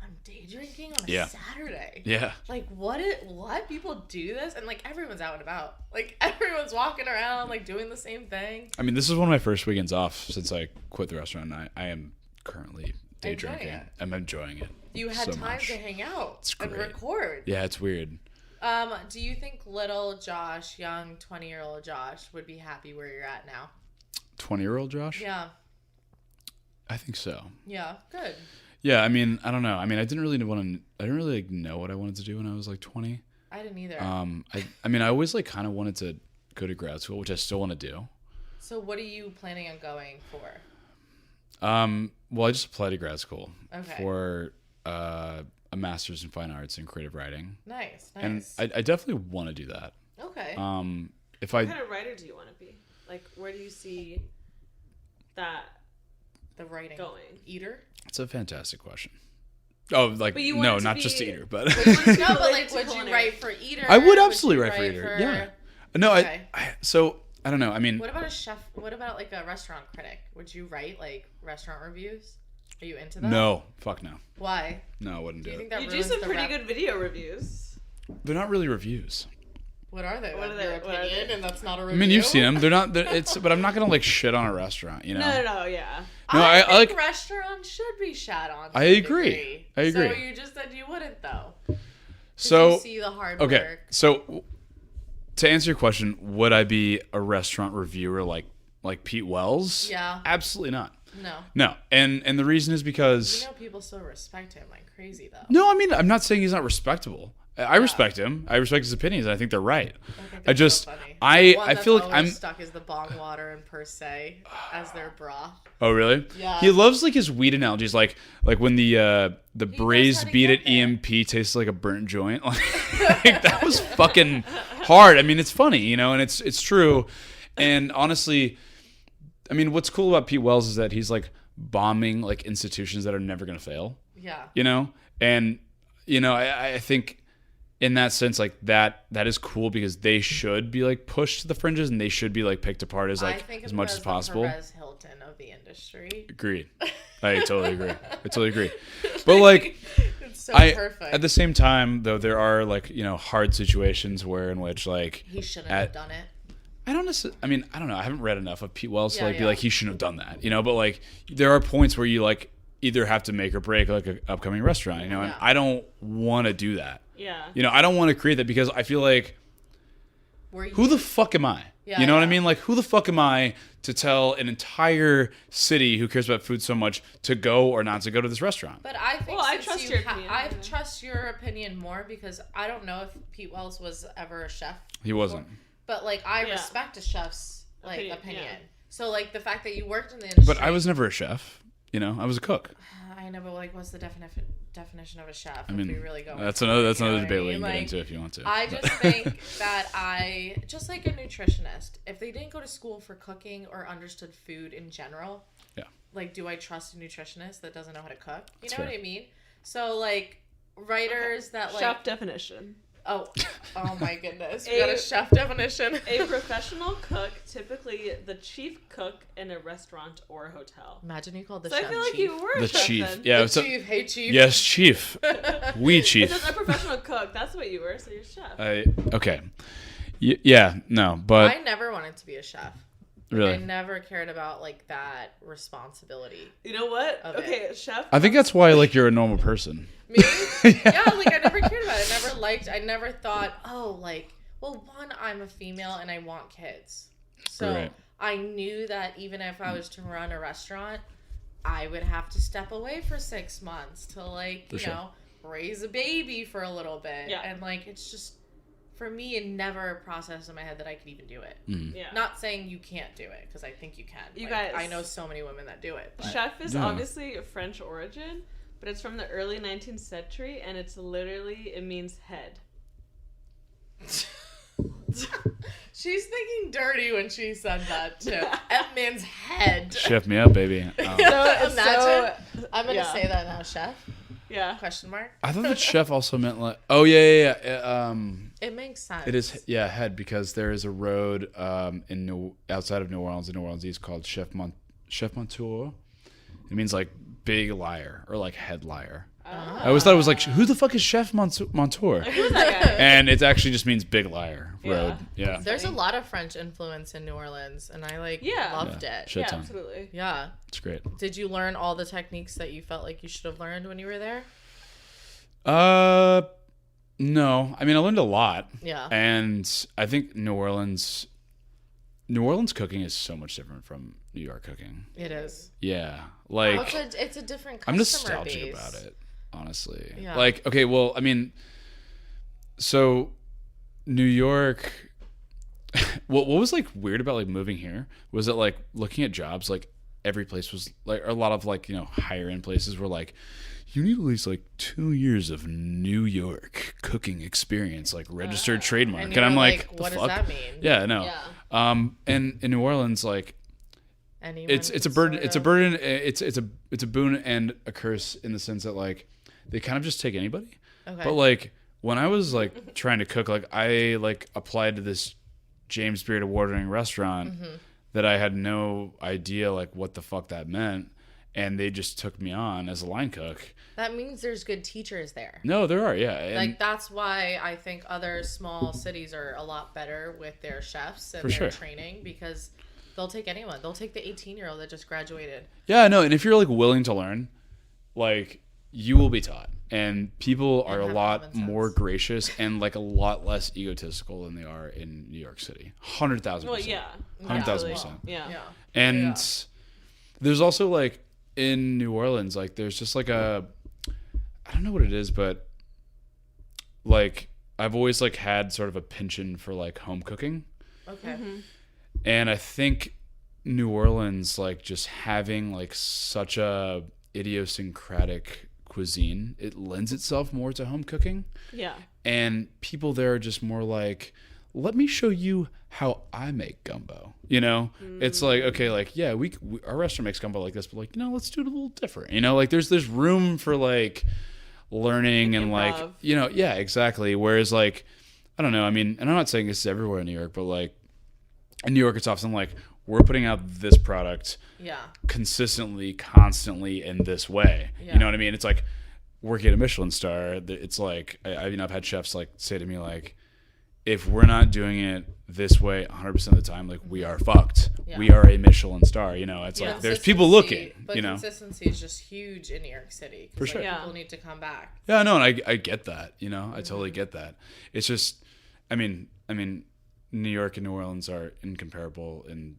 I'm day drinking on a Saturday. Yeah. Like, what people do this? And like everyone's out and about. Like everyone's walking around, like doing the same thing. I mean, this is one of my first weekends off since I quit the restaurant. I am currently day drinking. I'm enjoying it. You had so time much to hang out and record. Yeah, it's weird. Do you think little Josh, young 20-year-old Josh, would be happy where you're at now? 20-year-old Josh? Yeah. I think so. Yeah, good. Yeah, I mean, I don't know. I mean, I didn't really like, know what I wanted to do when I was like 20. I didn't either. I mean, I always like kind of wanted to go to grad school, which I still want to do. So what are you planning on going for? Well, I just applied to grad school for a master's in fine arts and creative writing. Nice. And I definitely want to do that. Okay. What kind of writer do you want to be? Like, where do you see that the writing going? Eater? It's a fantastic question. Oh, like no, not just Eater, but no, but like, would you write for Eater? I would absolutely write for Eater. Yeah. No, okay. So I don't know. I mean, what about a chef? What about like a restaurant critic? Would you write like restaurant reviews? Are you into that? No, fuck no. Why? No, I wouldn't do it. You do some pretty good video reviews. They're not really reviews. What are they? What are their opinion? And that's not a review. I mean, you've seen them. They're not. But I'm not gonna like shit on a restaurant. You know? No, yeah. No, I think like restaurants should be shat on. I agree. So you just said you wouldn't though. So you see the hard work. So to answer your question, would I be a restaurant reviewer like Pete Wells? Yeah. Absolutely not. No. And the reason is because people still respect him like crazy though. No, I mean, I'm not saying he's not respectable. I respect him. I respect his opinions. And I think they're right. I just so funny. I feel like I'm stuck is the bong water and per se as their broth. Oh really? Yeah. He loves like his weed analogies, like when the braised beet at EMP tastes like a burnt joint. Like that was fucking hard. I mean, it's funny, you know, and it's true. And honestly, I mean, what's cool about Pete Wells is that he's like bombing like institutions that are never gonna fail. Yeah. You know, and you know, I think in that sense, like that is cool because they should be like pushed to the fringes and they should be like picked apart as like as much as possible. Perez Hilton of the industry. Agreed. I totally agree. But like, it's so perfect. At the same time, though, there are like, you know, hard situations in which like he shouldn't have done it. I don't know. I haven't read enough of Pete Wells to be like he shouldn't have done that, you know. But like, there are points where you like either have to make or break like an upcoming restaurant, you know. And I don't want to do that. Yeah. You know, I don't want to create that because I feel like, who the fuck am I? You know what I mean? Like, who the fuck am I to tell an entire city who cares about food so much to go or not to go to this restaurant? But I think I trust your opinion. I trust your opinion more because I don't know if Pete Wells was ever a chef. He wasn't. But, like, I respect a chef's, like, opinion. Yeah. So, like, the fact that you worked in the industry. But I was never a chef. You know, I was a cook. I know, but, like, what's the definition of a chef? I mean, if we really go that's another debate we can like, get into if you want to. I just think that just like a nutritionist, if they didn't go to school for cooking or understood food in general, like, do I trust a nutritionist that doesn't know how to cook? You know what I mean? So, like, writers that, like... Chef definition. Oh my goodness. We got a chef definition. A professional cook, typically the chief cook in a restaurant or a hotel. Imagine you called the so chef I feel like chief. you were a chef chief. then. Yeah, the chief. Hey, chief. Yes, chief. We chief. It's a professional cook. That's what you were, so you're chef. Okay. No, but... I never wanted to be a chef. Really? I never cared about, like, that responsibility. You know what? Okay, chef. I think that's why, like, you're a normal person. Me? Yeah, like, I never cared about it. I never thought, well, one, I'm a female and I want kids. So I knew that even if I was to run a restaurant, I would have to step away for 6 months to, like, you know, raise a baby for a little bit. Yeah. And, like, it's just... For me, it never processed in my head that I could even do it. Yeah. Not saying you can't do it, because I think you can. You guys, guys, I know so many women that do it. But. Chef is obviously a French origin, but it's from the early 19th century, and it means head. She's thinking dirty when she said that, too. It means head. Chef me up, baby. Imagine. I'm going to say that now, chef. Yeah. Question mark. I thought that chef also meant like... Oh, yeah. It makes sense. It is, head, because there is a road outside of New Orleans, in New Orleans East, called Chef Montour. It means, like, big liar, or, like, head liar. I always thought it was like, who the fuck is Chef Montour? Who's that guy? And it actually just means big liar road. Yeah. There's a lot of French influence in New Orleans, and I loved it. Shit ton. Absolutely. Yeah. It's great. Did you learn all the techniques that you felt like you should have learned when you were there? No. I mean, I learned a lot. Yeah. And I think New Orleans cooking is so much different from New York cooking. It is. Yeah. Like, it's a different customer I'm nostalgic base. about it, honestly. Yeah. Like, okay, well, I mean, so New York, what was like weird about like moving here was that like looking at jobs, like every place was like, a lot of like, you know, higher end places were like, you need at least like 2 years of New York cooking experience, like registered trademark. And I'm like, what the does fuck? that mean? Yeah, no. Yeah. And in New Orleans, like, it's a burden. It's a burden. It's a boon and a curse in the sense that like they kind of just take anybody. Okay. But like when I was like trying to cook, like I like applied to this James Beard award-winning restaurant that I had no idea like what the fuck that meant, and they just took me on as a line cook. That means there's good teachers there. No, there are, yeah. And like that's why I think other small cities are a lot better with their chefs and their training, because they'll take anyone. They'll take the 18-year-old that just graduated. Yeah, no, and if you're like willing to learn, like you will be taught. And people are a lot more gracious and like a lot less egotistical than they are in New York City. 100,000%. Well, yeah. 100,000%. Yeah. And there's also like in New Orleans, like there's just like I don't know what it is, but like I've always like had sort of a penchant for like home cooking. Okay. And I think New Orleans, like just having like such a idiosyncratic cuisine, it lends itself more to home cooking. Yeah. And people there are just more like, let me show you how I make gumbo. You know, it's like, okay, like, yeah, we our restaurant makes gumbo like this, but like, you know, let's do it a little different. You know, like there's room for like learning and like, you know, yeah, exactly. Whereas like, I don't know. I mean, and I'm not saying this is everywhere in New York, but like in New York, it's often like we're putting out this product consistently, constantly in this way. Yeah. You know what I mean? It's like working at a Michelin star. It's like, I've had chefs like say to me like, if we're not doing it this way 100% of the time, like we are fucked. Yeah. We are a Michelin star. You know, it's like there's people looking. But you know, consistency is just huge in New York City. For sure, people need to come back. Yeah, no, and I get that. You know, I totally get that. It's just, I mean, New York and New Orleans are incomparable in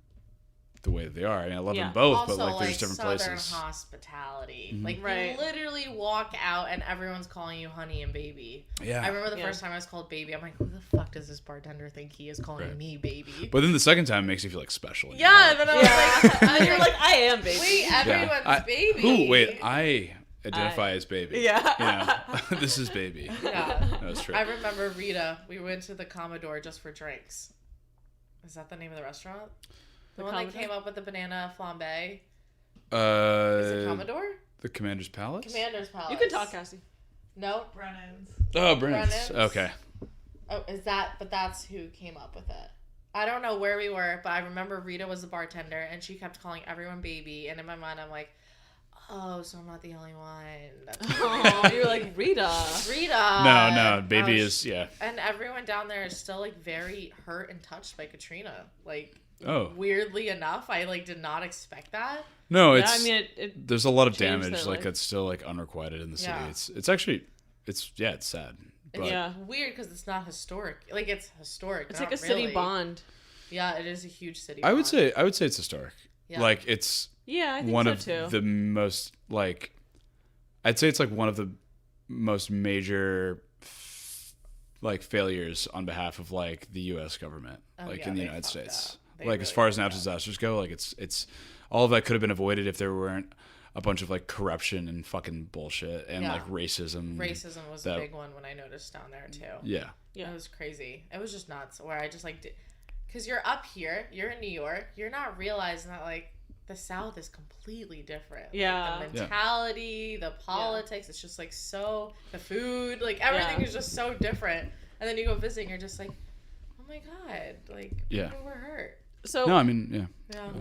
the way that they are. I mean, I love them both, also, but like there's different Southern places. Hospitality. Mm-hmm. Like you literally walk out and everyone's calling you honey and baby. Yeah. I remember the first time I was called baby. I'm like, who the fuck does this bartender think he is calling me baby? But then the second time it makes you feel like special. Yeah, and then I was like, you're like, I am baby. Wait, everyone's baby. Who? Wait, I identify as baby. Yeah. You know, this is baby. Yeah. That was true. I remember Rita. We went to the Commodore just for drinks. Is that the name of the restaurant? The one that came up with the banana flambe. Is it Commodore? The Commander's Palace? Commander's Palace. You can talk, Cassie. No? Brennan's. Oh, Brennan's. Okay. Oh, but that's who came up with it. I don't know where we were, but I remember Rita was the bartender, and she kept calling everyone baby, and in my mind, I'm like, oh, so I'm not the only one. Oh, you're like, Rita. No, baby is, yeah. And everyone down there is still, like, very hurt and touched by Katrina. Like, weirdly enough, I, like, did not expect that. No, it's. I mean, there's a lot of damage, like, that's still, like, unrequited in the city. It's actually, it's sad. But it's weird because it's not historic. Like, it's historic. It's like a city bond. Yeah, it is a huge city bond. I would say it's historic. Yeah. Like, it's I think one so of too. the most, like, I'd say it's, like, one of the most major like failures on behalf of like the U.S. government, like in the United States. Like really as far as natural disasters go, like it's all of that could have been avoided if there weren't a bunch of like corruption and fucking bullshit and like racism. Racism was a big one when I noticed down there too. Yeah. It was crazy. It was just nuts. Where I just like, because you're up here, you're in New York, you're not realizing that like the South is completely different. Yeah. Like, the mentality, the politics, it's just like so, the food, like everything is just so different. And then you go visit and you're just like, oh my God, like people were hurt. So no, I mean,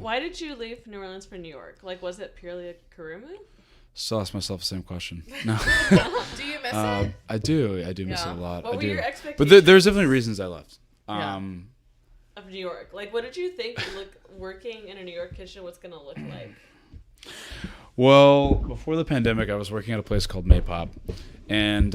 why did you leave New Orleans for New York? Like, was it purely a career move? Still ask myself the same question. No. Do you miss it? I do miss it a lot. What were your expectations? But there's definitely reasons I left. Of New York. Like, what did you think working in a New York kitchen was going to look like? Well, before the pandemic, I was working at a place called Maypop. And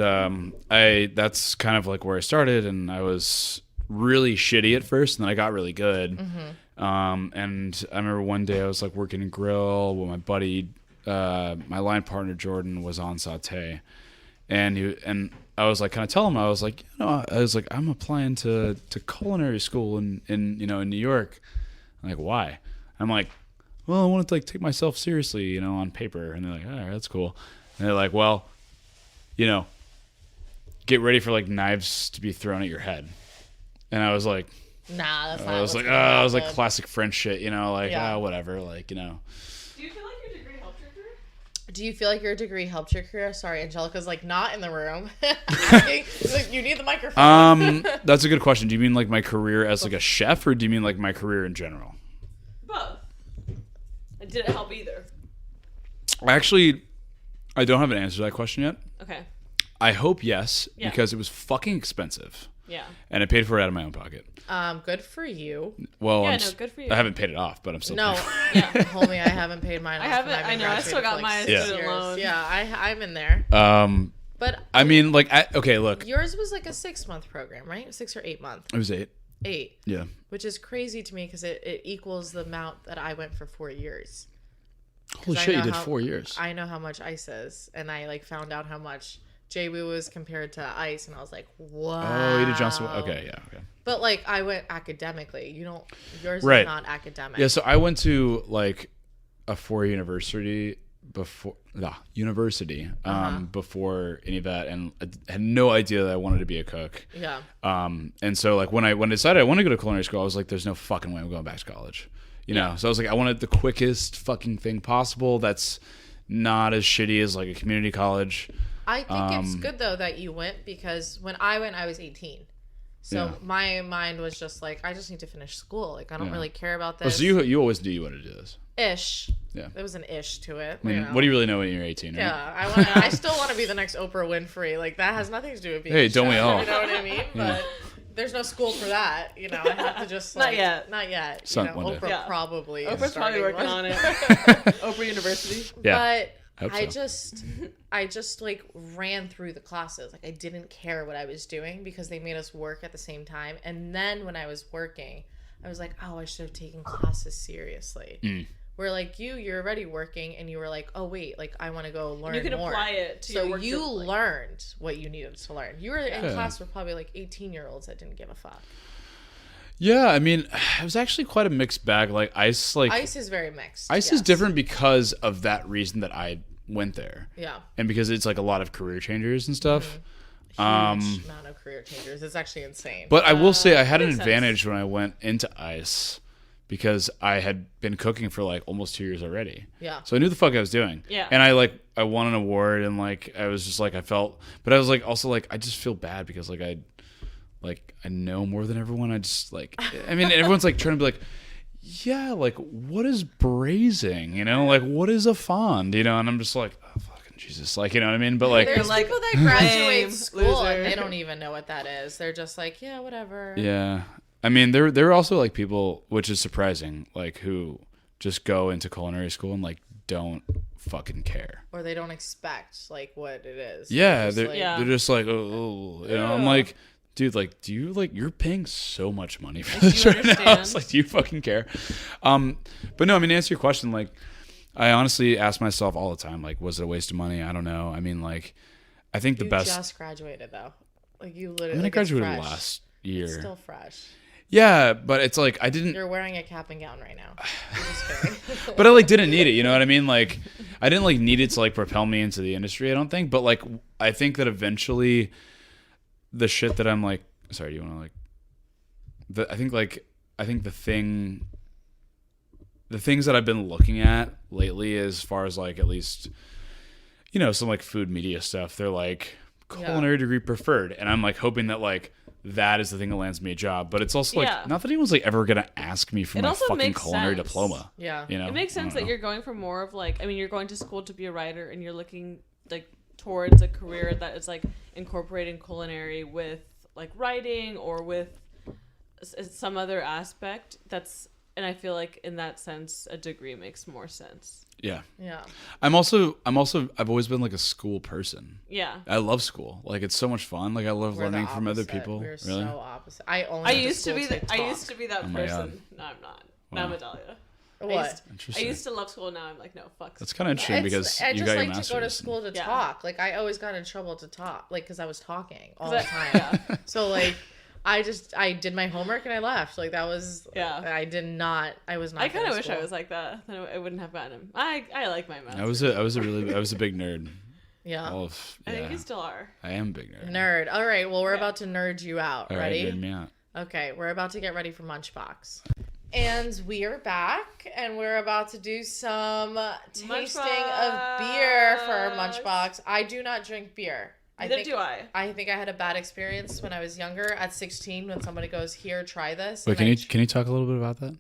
that's kind of like where I started. And I was really shitty at first. And then I got really good. Mm-hmm. And I remember one day I was like working a grill with my buddy. My line partner, Jordan, was on Sauté. And I was like, kind of tell him, I was like, I'm applying to culinary school in New York. I'm like, why? I'm like, well, I want to like take myself seriously, on paper. And they're like, all right, that's cool. And they're like, well, get ready for like knives to be thrown at your head. And I was like, nah, that's not. I was like classic French shit, whatever, like, Do you feel like your degree helped your career? Do you feel like your degree helped your career? Sorry, Angelica's like not in the room. Asking, like, you need the microphone. That's a good question. Do you mean like my career as like a chef, or do you mean like my career in general? Both. It didn't help either. Actually, I don't have an answer to that question yet. Okay. I hope yes, because it was fucking expensive. Yeah. And I paid for it out of my own pocket. Good for you. Well, good for you. I haven't paid it off, but I'm still paying. Homie, I haven't paid mine off. I haven't. I know. I still got my student loan. Yeah, I'm in there. But I mean, like, okay, look. Yours was like a 6-month program, right? 6 or 8 month. It was 8. 8. Yeah. Which is crazy to me because it equals the amount that I went for 4 years. Holy shit, you did 4 years. I know how much ice is, and I like found out how much JWU was compared to ice, and I was like, wow. Oh, you did Johnson. Okay, yeah, okay. But like, I went academically. Yours is not academic. Yeah, so I went to like a 4-year university before before any of that, and I had no idea that I wanted to be a cook. Yeah. And so like when I decided I wanted to go to culinary school, I was like, there's no fucking way I'm going back to college. So I was like, I wanted the quickest fucking thing possible that's not as shitty as like a community college. I think it's good though that you went, because when I went, I was 18. So my mind was just like, I just need to finish school. Like, I don't really care about this. Oh, so you always knew you wanted to do this? Ish. Yeah. There was an ish to it. I mean, what do you really know when you're 18, right? Yeah. I still want to be the next Oprah Winfrey. Like, that has nothing to do with being Hey, don't we all? You know what I mean? But there's no school for that. I have to just like... Not yet. One day. Oprah probably Oprah's probably working on it. Oprah University. Yeah. But I just like ran through the classes. Like I didn't care what I was doing because they made us work at the same time. And then when I was working, I was like, oh, I should have taken classes seriously. Where like you're already working and you were like, oh wait, like I want to go learn more. You can apply it to your work. So you learned what you needed to learn. You were in class with probably like 18-year-olds that didn't give a fuck. Yeah, I mean, it was actually quite a mixed bag. Ice is very mixed. Ice is different because of that reason that I went there. Yeah. And because it's like a lot of career changers and stuff. Huge amount of career changers. It's actually insane. But I will say I had an advantage when I went into Ice because I had been cooking for like almost 2 years already. Yeah. So I knew the fuck I was doing. Yeah. And I won an award and like I was just like but I was like also like I just feel bad because like I know more than everyone. I just like I mean everyone's like trying to be like, yeah, like what is braising? You know, like what is a fond? You know, and I'm just like, oh fucking Jesus, like you know what I mean? But like there's people that graduate school and they don't even know what that is. They're just like, yeah, whatever. Yeah. I mean, there are also like people, which is surprising, like who just go into culinary school and like don't fucking care, or they don't expect like what it is. Yeah, they're just like, oh, you know. I'm like, dude, like, do you like you're paying so much money for this right now? It's like, do you fucking care? But no, I mean, to answer your question, like, I honestly ask myself all the time, like, was it a waste of money? I don't know. I mean, like, I think the best. You just graduated though, like you literally. I mean, I graduated last year. It's still fresh. Yeah, but it's like I didn't. You're wearing a cap and gown right now. I'm just kidding. But I like didn't need it. You know what I mean? Like I didn't like need it to like propel me into the industry. I don't think. But like I think that eventually, the shit that I'm like. Sorry, do you want to like? I think the things that I've been looking at lately, as far as like at least, you know, some like food media stuff. They're like culinary degree preferred, and I'm like hoping that like. That is the thing that lands me a job, but it's also like not that anyone's like ever gonna ask me for my fucking culinary diploma. Yeah, you know, it makes sense that you're going for more of like, I mean, you're going to school to be a writer, and you're looking like towards a career that is like incorporating culinary with like writing or with some other aspect. And I feel like in that sense, a degree makes more sense. Yeah. Yeah. I've always been like a school person. Yeah. I love school. Like it's so much fun. Like I love learning from other people. We're really? so opposite. I used to be that person. No, I'm not. Wow. Now Medalia. What? I used to love school. Now I'm like, no, fuck. That's kind of interesting because you got your master's. I just like to go to school to talk. Like I always got in trouble to talk, like because I was talking all the time. Yeah. So like. I did my homework and I left. Like that was I was not. I kind of wish I was like that. Then I wouldn't have gotten him. I like my math. I was a big nerd. Yeah. I think you still are. I am a big nerd. Nerd. All right. Well, we're about to nerd you out. All ready? Right, nerd me out. Okay. We're about to get ready for Munchbox. And we are back, and we're about to do some tasting of beer for our Munchbox. I do not drink beer. Neither do I. I think I had a bad experience when I was younger at 16 when somebody goes, here, try this. Wait, can you talk a little bit about that?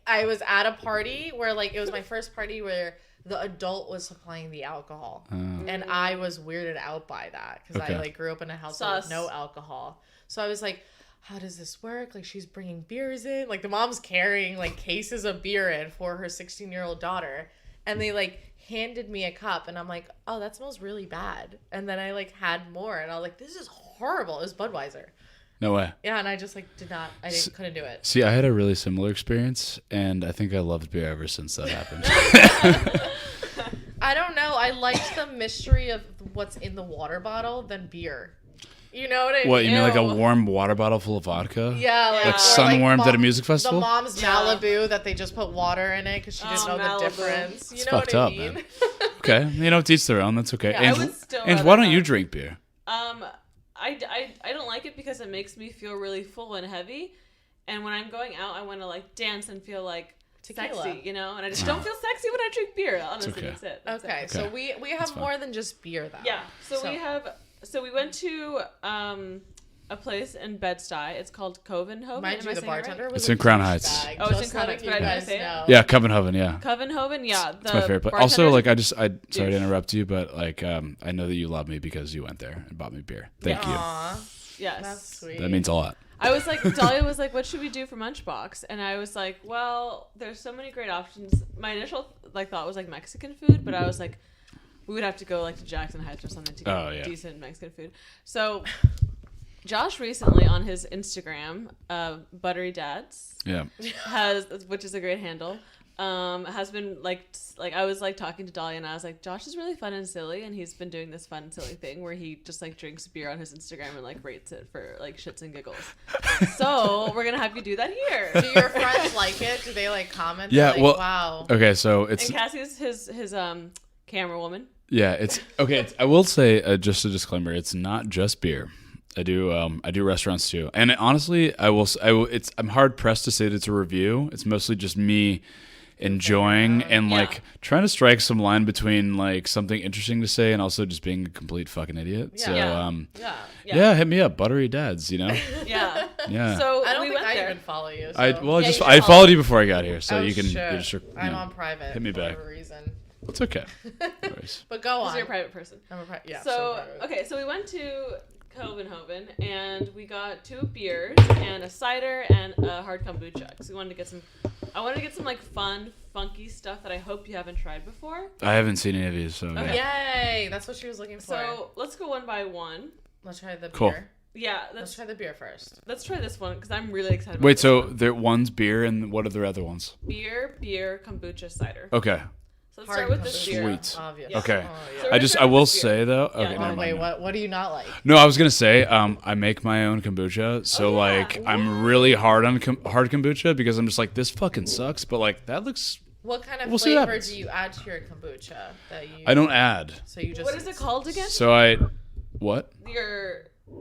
I was at a party where like it was my first party where the adult was supplying the alcohol. And I was weirded out by that because I like grew up in a household with no alcohol. So I was like, how does this work? Like she's bringing beers in. Like the mom's carrying like cases of beer in for her 16-year-old daughter. And they like handed me a cup and I'm like, oh, that smells really bad. And then I like had more and I was like, this is horrible. It was Budweiser. No way. Yeah, and I just like couldn't do it. See, I had a really similar experience and I think I loved beer ever since that happened. I don't know. I liked the mystery of what's in the water bottle than beer. You know what I mean? What, you mean like a warm water bottle full of vodka? Yeah. Like sun-warmed at a music festival? The mom's Malibu that they just put water in it because she didn't know Malibu. the difference. You know what I mean? Man. Okay. You know, to each their own. That's okay. Yeah, and why don't you drink beer? I don't like it because it makes me feel really full and heavy. And when I'm going out, I want to like dance and feel like tequila. Sexy, you know? And I just don't feel sexy when I drink beer. Honestly, that's it. Okay. So we have more than just beer though. Yeah. So we went to a place in Bed-Stuy. It's called Covenhoven. Mind you, the bartender was It's in Crown Heights. Oh, it's in Crown Heights. But I didn't say it. Yeah, Covenhoven. Yeah. Covenhoven. Yeah. It's my favorite place. Also, like sorry to interrupt you, but like I know that you love me because you went there and bought me beer. Thank you. Yes. That's sweet. That means a lot. I was like, Dahlia was like, what should we do for Munchbox? And I was like, well, there's so many great options. My initial like thought was like Mexican food, but I was like, we would have to go like to Jackson Heights or something to get decent Mexican food. So Josh recently on his Instagram, Buttery Dads, which is a great handle, has been like I was like talking to Dahlia and I was like, Josh is really fun and silly, and he's been doing this fun silly thing where he just like drinks beer on his Instagram and like rates it for like shits and giggles. So we're gonna have you do that here. Do your friends like it? Do they like comment? Yeah, like, well, wow. Okay, so it's and Cassie's his camera woman. Yeah, it's okay. I will say just a disclaimer: it's not just beer. I do restaurants too, and honestly, I'm hard pressed to say that it's a review. It's mostly just me enjoying and like trying to strike some line between like something interesting to say and also just being a complete fucking idiot. Yeah. So hit me up, Buttery Dads. You know. Yeah. So I don't think I there. even follow you. So. I followed you before I got here, so you can. I'm on private. Hit me for back. whatever reason. It's okay. But go on. Because you're a private person. I'm a private. Yeah. So okay, so we went to Copenhagen and we got 2 beers and a cider and a hard kombucha. So we wanted to get some. I wanted to get some like fun, funky stuff that I hope you haven't tried before. I haven't seen any of these, so okay. Yay! That's what she was looking for. So let's go one by one. Let's try the cool. beer. Yeah, let's try the beer first. Let's try this one because I'm really excited. Wait, so there one's beer and what are the other ones? Beer, kombucha, cider. Okay. So let's start with this beer. Sweet. Obviously. Okay. So I will say though. Okay. Yeah. Wait. What do you not like? No, I was gonna say. I make my own kombucha, so I'm really hard on hard kombucha because I'm just like this fucking sucks, but like that looks. What kind of flavor do you add to your kombucha that you? I don't add. So you just. What is it called again? So what?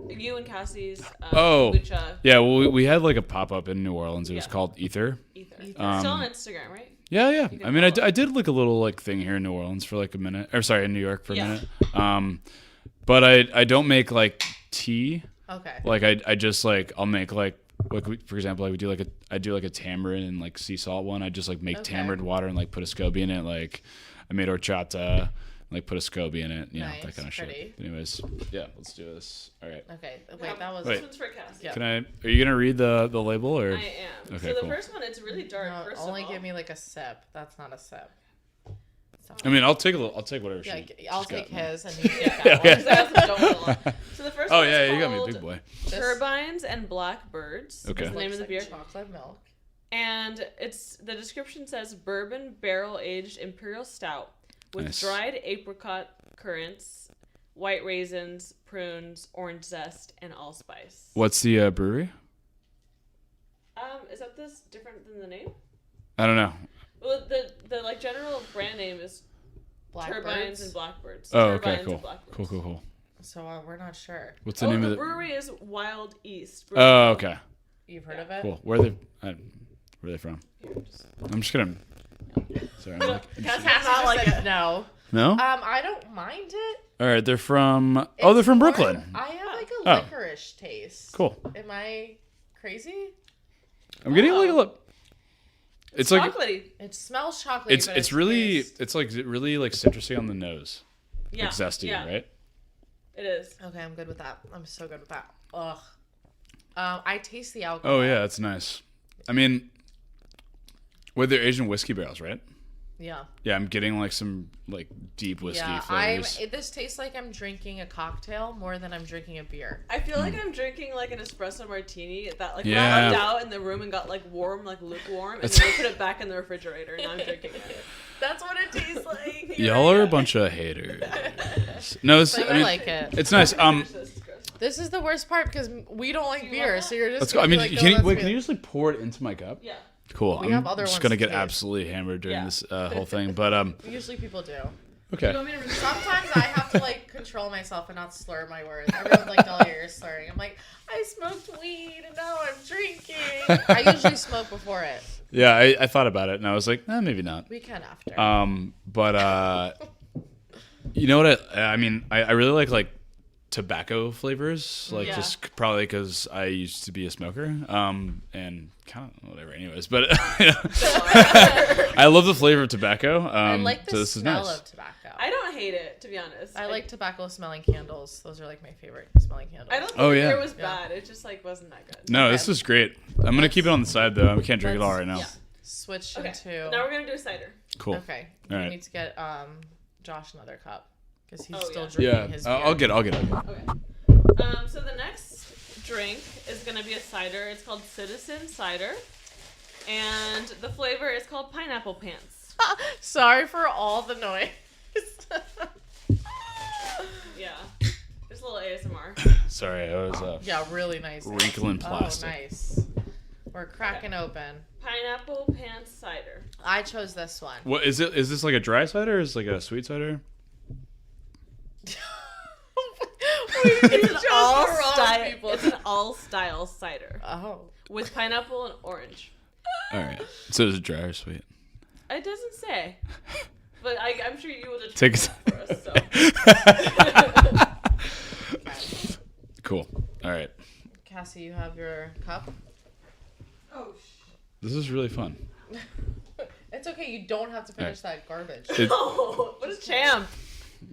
You and Cassie's kombucha. Yeah, well, we had like a pop up in New Orleans. It was called Ether. Still on Instagram, right? Yeah. I mean, I did like a little like thing here in New Orleans for like a minute, or sorry, in New York for a minute. But I don't make like tea. Okay. Like I just like I'll make like for example, like I do like a tamarind and like sea salt one. I just like make tamarind water and like put a SCOBY in it. Like I made horchata. Like put a SCOBY in it, you know, that kind of shit. Anyways, yeah, let's do this. All right. Okay. Wait, that was. This one's for Cassie. Yeah. Are you gonna read the label or? I am. Okay, so the first one, it's really dark. No, first only of all. give me like a sip. That's not a sip. I mean, I'll take whatever. I'll take his and you take that one. So the first one is you got me, called big boy. Turbines and Blackbirds. Okay. Is the name of the beer. Chocolate milk. And the description says bourbon barrel aged imperial stout with dried apricot currants, white raisins, prunes, orange zest, and allspice. What's the brewery? Is that this different than the name? I don't know. Well, the like general brand name is Blackbirds? Turbines and Blackbirds. Oh, okay, Turbines cool. Cool. So we're not sure. What's the name of the brewery is Wild East. Oh, okay. You've heard of it? Cool. Where are they from? I'm just gonna. Sorry. I'm like, not like it. No. No? I don't mind it. All right, they're from. They're from Brooklyn. I have like a licorice taste. Cool. Am I crazy? I'm getting like a look. It's like chocolatey. It smells chocolatey. It's really really like citrusy on the nose. Yeah. Like zesty, right? It is. Okay, I'm good with that. I'm so good with that. Ugh. I taste the alcohol. Oh yeah, that's nice. I mean, they're Asian whiskey barrels, right? Yeah. Yeah, I'm getting like some like deep whiskey flavors. This tastes like I'm drinking a cocktail more than I'm drinking a beer. I feel like I'm drinking like an espresso martini that like Yeah. left out in the room and got like warm, like lukewarm, and then I put it back in the refrigerator and now I'm drinking it. That's what it tastes like. Y'all are a bunch of haters. No, I like it. It's nice. This is the worst part because we don't like beer, so you're just. Let's go. I mean, like, can you just like pour it into my cup? Yeah. Cool. We have other just ones gonna to get taste. absolutely hammered during this whole thing, but Usually people do. Okay. You want me to Sometimes I have to like control myself and not slur my words. Everyone's like, "Oh, you're slurring." I'm like, I smoked weed and now I'm drinking. I usually smoke before it. Yeah, I thought about it and I was like, maybe not. We can after. But you know what? I mean, I really like tobacco flavors, like just probably because I used to be a smoker, and kind of whatever. Anyways, but I love the flavor of tobacco. I like the so smell nice. of tobacco. I don't hate it, to be honest. I like tobacco smelling candles. Those are like my favorite smelling candles. I don't think it was bad. It just like wasn't that good. No, this is great. I'm gonna keep it on the side though. I can't drink it all right now. Yeah. Switch into. Now we're gonna do a cider. Cool. Okay. All We right. need to get Josh another cup. because he's still drinking his beer. I'll get it. Okay. So the next drink is going to be a cider. It's called Citizen Cider. And the flavor is called Pineapple Pants. Sorry for all the noise. Yeah. There's a little ASMR. Sorry, I was really nice. wrinkling plastic. Oh, nice. We're cracking open. Pineapple Pants Cider. I chose this one. What is it? Is this like a dry cider or is it like a sweet cider? It's an all-style cider. Oh. With pineapple and orange. All right. So is it dry or sweet? It doesn't say. But I'm sure you will just Take for us, so. Cool. All right. Cassie, you have your cup. Oh, This is really fun. It's okay. You don't have to finish that garbage. what a champ.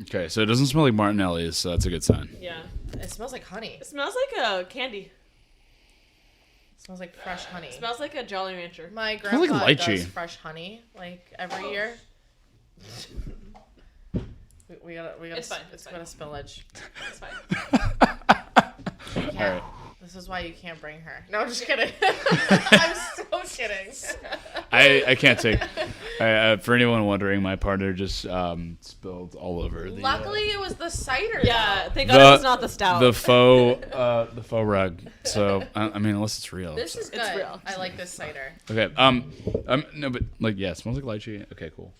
Okay, so it doesn't smell like Martinelli's, so that's a good sign. Yeah. It smells like honey. It smells like a candy. It smells like fresh honey. It smells like a Jolly Rancher. My grandpa like does lychee. fresh honey every year. We got It's fine. It's got a spillage. It's fine. Yeah. Right. This is why you can't bring her. No, I'm just kidding. I'm so kidding. I can't take. For anyone wondering, my partner just spilled all over the. Luckily, it was the cider. Yeah, though. thank God it was not the stout. The faux rug. So I mean, unless it's real. This is good. It's real. I like this cider. Okay. No, but it smells like lychee. Okay, cool.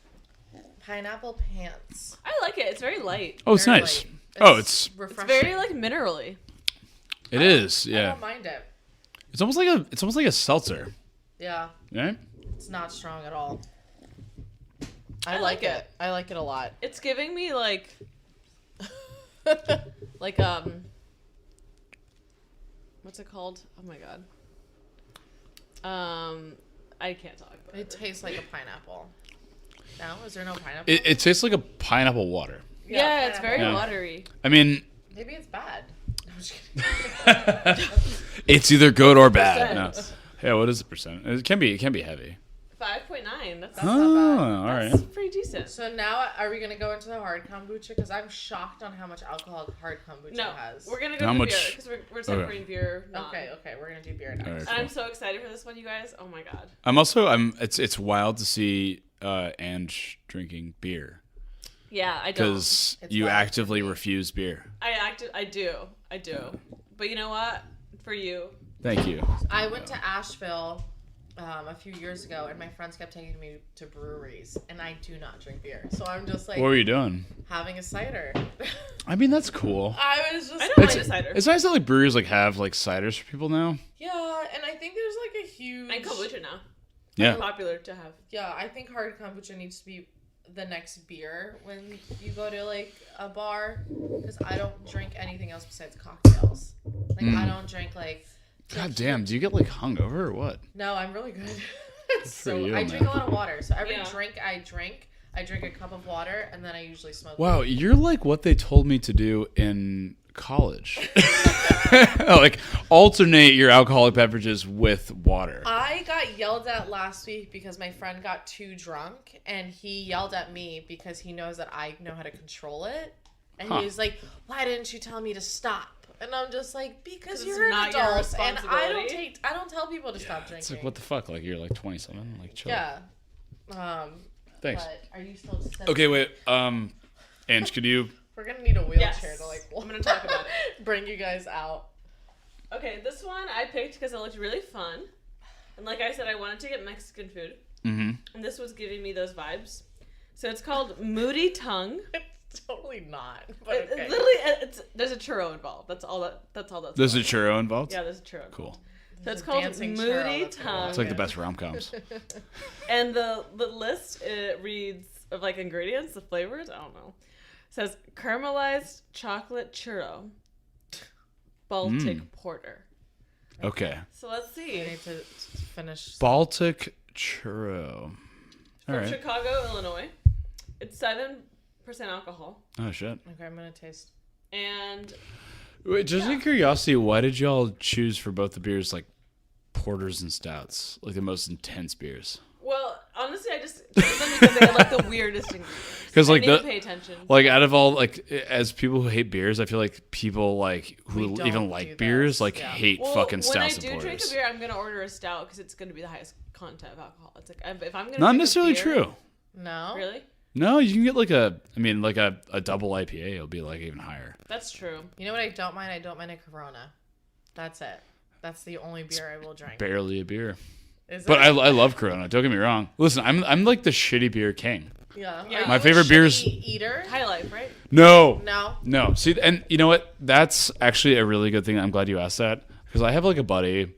Pineapple Pants. I like it. It's very light. Oh, it's Very nice. light. It's It's refreshing. very minerally. It is. I Yeah. don't mind it. It's almost like a seltzer. Yeah, Right? it's not strong at all. I like like it. it. I like it a lot. It's giving me like what's it called? Oh my god. I can't talk. But It tastes like a pineapple. No, is there no pineapple? It tastes like a pineapple water. yeah, it's very Yeah. watery. I mean, Maybe it's bad. I'm just kidding. it's either good or bad. No. Percent. Yeah, what is the percent? It can be heavy. 5.9. That's not bad. All right. That's pretty decent. So now, are we gonna go into the hard kombucha? Because I'm shocked on how much alcohol hard kombucha No, has. we're gonna go How to much- beer because we're separating beer. Non. Okay, we're gonna do beer next. All right, And I'm so excited for this one, you guys. Oh my god. It's wild to see Ange drinking beer Yeah, I don't. because It's you wild. actively refuse beer. I do. But you know what? For you. Thank you. I went to Asheville a few years ago, and my friends kept taking me to breweries, and I do not drink beer, so I'm just like What were you doing? having a cider. I mean, that's cool. I was just I don't mind a cider. It's nice that like breweries have ciders for people now. yeah, and I think there's like a huge And kombucha now. Yeah. Popular to have. Yeah, I think hard kombucha needs to be the next beer when you go to like a bar, because I don't drink anything else besides cocktails. Like I don't drink like. God damn, do you get like hungover or what? No, I'm really good. So you, I man. drink a lot of water. So every Yeah. drink I drink a cup of water, and then I usually smoke. Wow, you're like what they told me to do in college. Like alternate your alcoholic beverages with water. I got yelled at last week because my friend got too drunk, and he yelled at me because he knows that I know how to control it. And he was like, "Why didn't you tell me to stop?" And I'm just like, "Because you're an not your adult, and responsibility." I don't tell people to stop drinking." It's like what the fuck? Like you're like 27, like chill. Yeah. Thanks. But are you still? Okay, wait. Ange, could you? We're gonna need a wheelchair Yes. to like. I'm gonna talk about it. Bring you guys out. Okay, this one I picked because it looked really fun. And like I said, I wanted to get Mexican food. Mm-hmm. And this was giving me those vibes. So it's called Moody Tongue. It's totally not. But okay. There's a churro involved. That's all that's There's a about. churro involved. Yeah, there's a churro. Cool. So it's a called dancing churro, Moody that's what Tongue. It's like the best rom coms. And the list, it reads of like ingredients, the flavors, I don't know. It says caramelized chocolate churro, Baltic porter. Okay. So let's We see. need to finish. Baltic churro. All From right. Chicago, Illinois. It's 7% alcohol. Oh shit. Okay, I'm gonna taste. And Wait, just in curiosity, why did y'all choose for both the beers like porters and stouts, like the most intense beers? well, honestly, I just chose them because they had like the weirdest ingredients. Because I like need to pay attention. like out of all like as people who hate beers, I feel like people like who even like beers like hate fucking stouts and porters. When I do drink a beer, I'm gonna order a stout because it's gonna be the highest content of alcohol. It's like if I'm gonna not drink necessarily a beer, true. No, really. No, you can get like a double IPA. It'll be like even higher. That's true. You know what I don't mind? I don't mind a Corona. That's it. That's the only beer I will drink. Barely a beer. But I love Corona. Don't get me wrong. Listen, I'm like the shitty beer king. Yeah. My favorite beers. Eater. High Life, right? No. See, and you know what? That's actually a really good thing. I'm glad you asked that because I have like a buddy,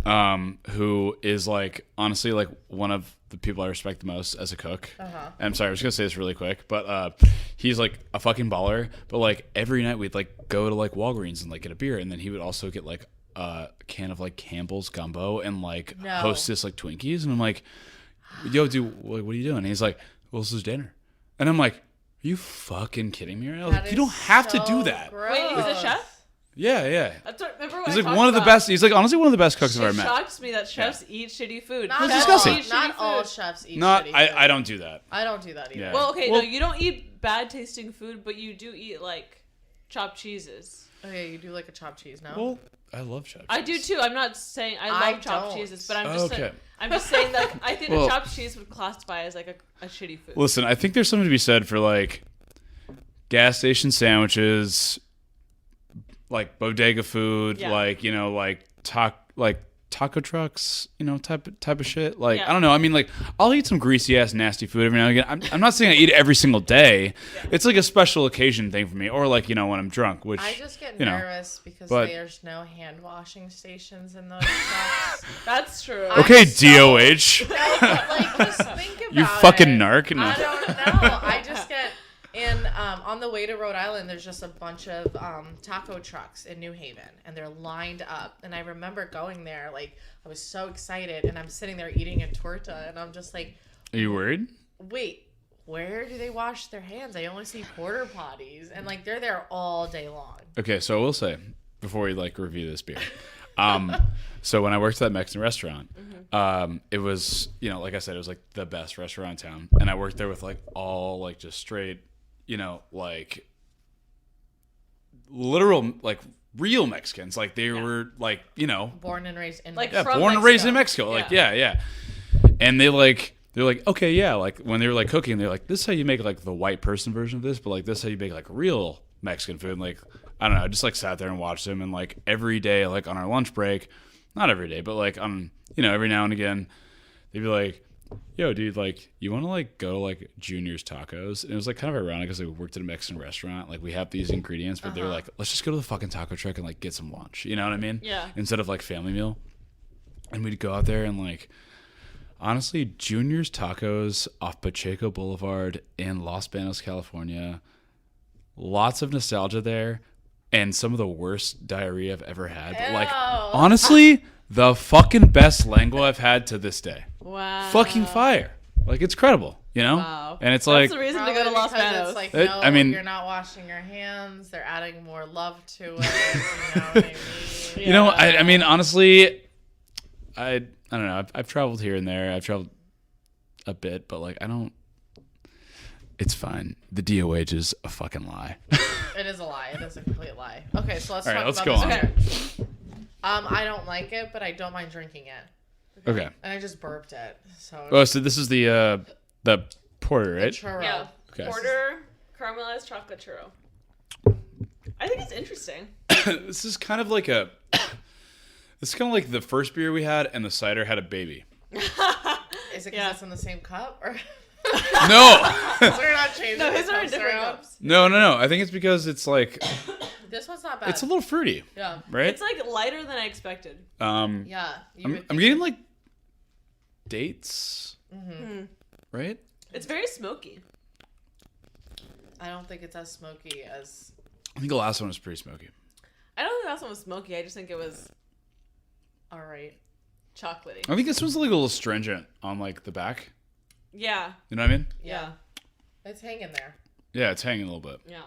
who is like honestly like one of the people I respect the most as a cook. And I'm sorry, I was gonna say this really quick, but he's like a fucking baller. But like every night we'd like go to like Walgreens and like get a beer, and then he would also get like a can of like Campbell's gumbo and like Hostess like Twinkies, and I'm like, yo, dude, what are you doing? And he's like, well, this is dinner. And I'm like, are you fucking kidding me right now? Like, you don't have to do that. Gross. Wait, he's a chef? Yeah. That's what, remember what he's like one of the best. He's like honestly one of the best cooks I've ever met. It shocks me that chefs eat shitty food. Not all chefs eat shitty food. I don't do that. I don't do that either. Yeah. Well, no, you don't eat bad tasting food, but you do eat like chopped cheeses. Okay, you do like a chopped cheese, no? Well, I love chopped cheese. I do too. I'm not saying I love chopped cheeses, but I'm just saying that I think a chopped cheese would classify as like a shitty food. Listen, I think there's something to be said for like gas station sandwiches, like bodega food, like taco trucks, type of shit. Like I don't know. I mean, like I'll eat some greasy ass nasty food every now and again. I'm not saying I eat it every single day. It's like a special occasion thing for me, or like when I'm drunk. Which I just get nervous because there's no hand washing stations in those shops. That's true. Okay, DOH. Like just think about you fucking it. narc. No. I don't know. I just get. And on the way to Rhode Island, there's just a bunch of taco trucks in New Haven, and they're lined up. And I remember going there, like, I was so excited, and I'm sitting there eating a torta, and I'm just like... Are you worried? Wait, where do they wash their hands? I only see porta potties, and, like, they're there all day long. Okay, so I will say, before we, like, review this beer, so when I worked at that Mexican restaurant, it was, like I said, it was, like, the best restaurant in town. And I worked there with, like, all, like, just straight... like literal, like real Mexicans. Like they were like, born and raised in Mexico. Born and raised in Mexico. Like, yeah. And they're like, okay, yeah. Like when they were like cooking, they're like, this is how you make like the white person version of this, but like this is how you make like real Mexican food. And like, I don't know. I just like sat there and watched them, and like every day, like on our lunch break, not every day, but like on, every now and again, they'd be like, yo, dude, like, you want to, like, go to, like, Junior's Tacos? And it was, like, kind of ironic because, like, we worked at a Mexican restaurant. Like, we have these ingredients, but they're like, let's just go to the fucking taco truck and, like, get some lunch. You know what I mean? Yeah. Instead of, like, family meal. And we'd go out there and, like, honestly, Junior's Tacos off Pacheco Boulevard in Los Banos, California. Lots of nostalgia there. And some of the worst diarrhea I've ever had. But, like, honestly, the fucking best lengua I've had to this day. Wow. Fucking fire. Like, it's credible, Wow. And it's That's the reason to go to Los Banos. It's like, no, you're not washing your hands. They're adding more love to it. You know what I mean? I mean, honestly, I don't know. I've traveled here and there. I've traveled a bit, but, like, it's fine. The DOH is a fucking lie. It is a lie. It is a complete lie. Okay, so let's let's talk go about on. this beer. I don't like it, but I don't mind drinking it. Okay. And I just burped it. So this is the porter, right? The churro. Yeah. Okay. Porter caramelized chocolate churro. I think it's interesting. This is kind of like this is kind of like the first beer we had, and the cider had a baby. Is it because it's in the same cup, or? No. So we're not changing. No, his are in different cups. No. I think it's because it's like. This one's not bad. It's a little fruity. Yeah. Right. It's like lighter than I expected. Yeah. I'm getting like dates. Mm-hmm. Right. It's very smoky. I don't think it's as smoky as. I think the last one was pretty smoky. I don't think the last one was smoky. I just think it was. All right. Chocolatey. I think this one's like a little astringent on like the back. Yeah. You know what I mean? Yeah. It's hanging there. Yeah, it's hanging a little bit. Yeah.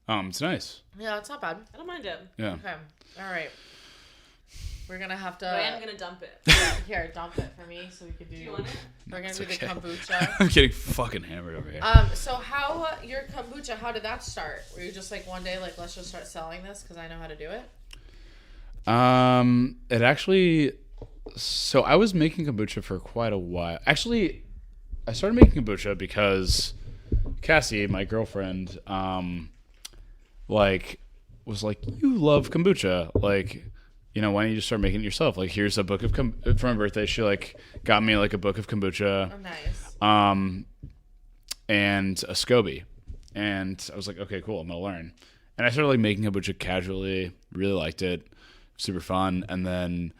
It's nice. Yeah, it's not bad. I don't mind it. Yeah. Okay. All right. We're gonna have to. I am gonna dump it. Here, dump it for me so we could do. Do you want it? We're gonna do the kombucha. I'm getting fucking hammered over here. So how your kombucha? How did that start? Were you just like one day like let's just start selling this because I know how to do it? It actually. So I was making kombucha for quite a while. Actually, I started making kombucha because Cassie, my girlfriend, was like, you love kombucha, like, you know, why don't you just start making it yourself? Like, here's a book of for my birthday. She like got me like a book of kombucha. Oh, nice. And a SCOBY, and I was like, okay, cool, I'm gonna learn. And I started like making kombucha casually. Really liked it, super fun. And then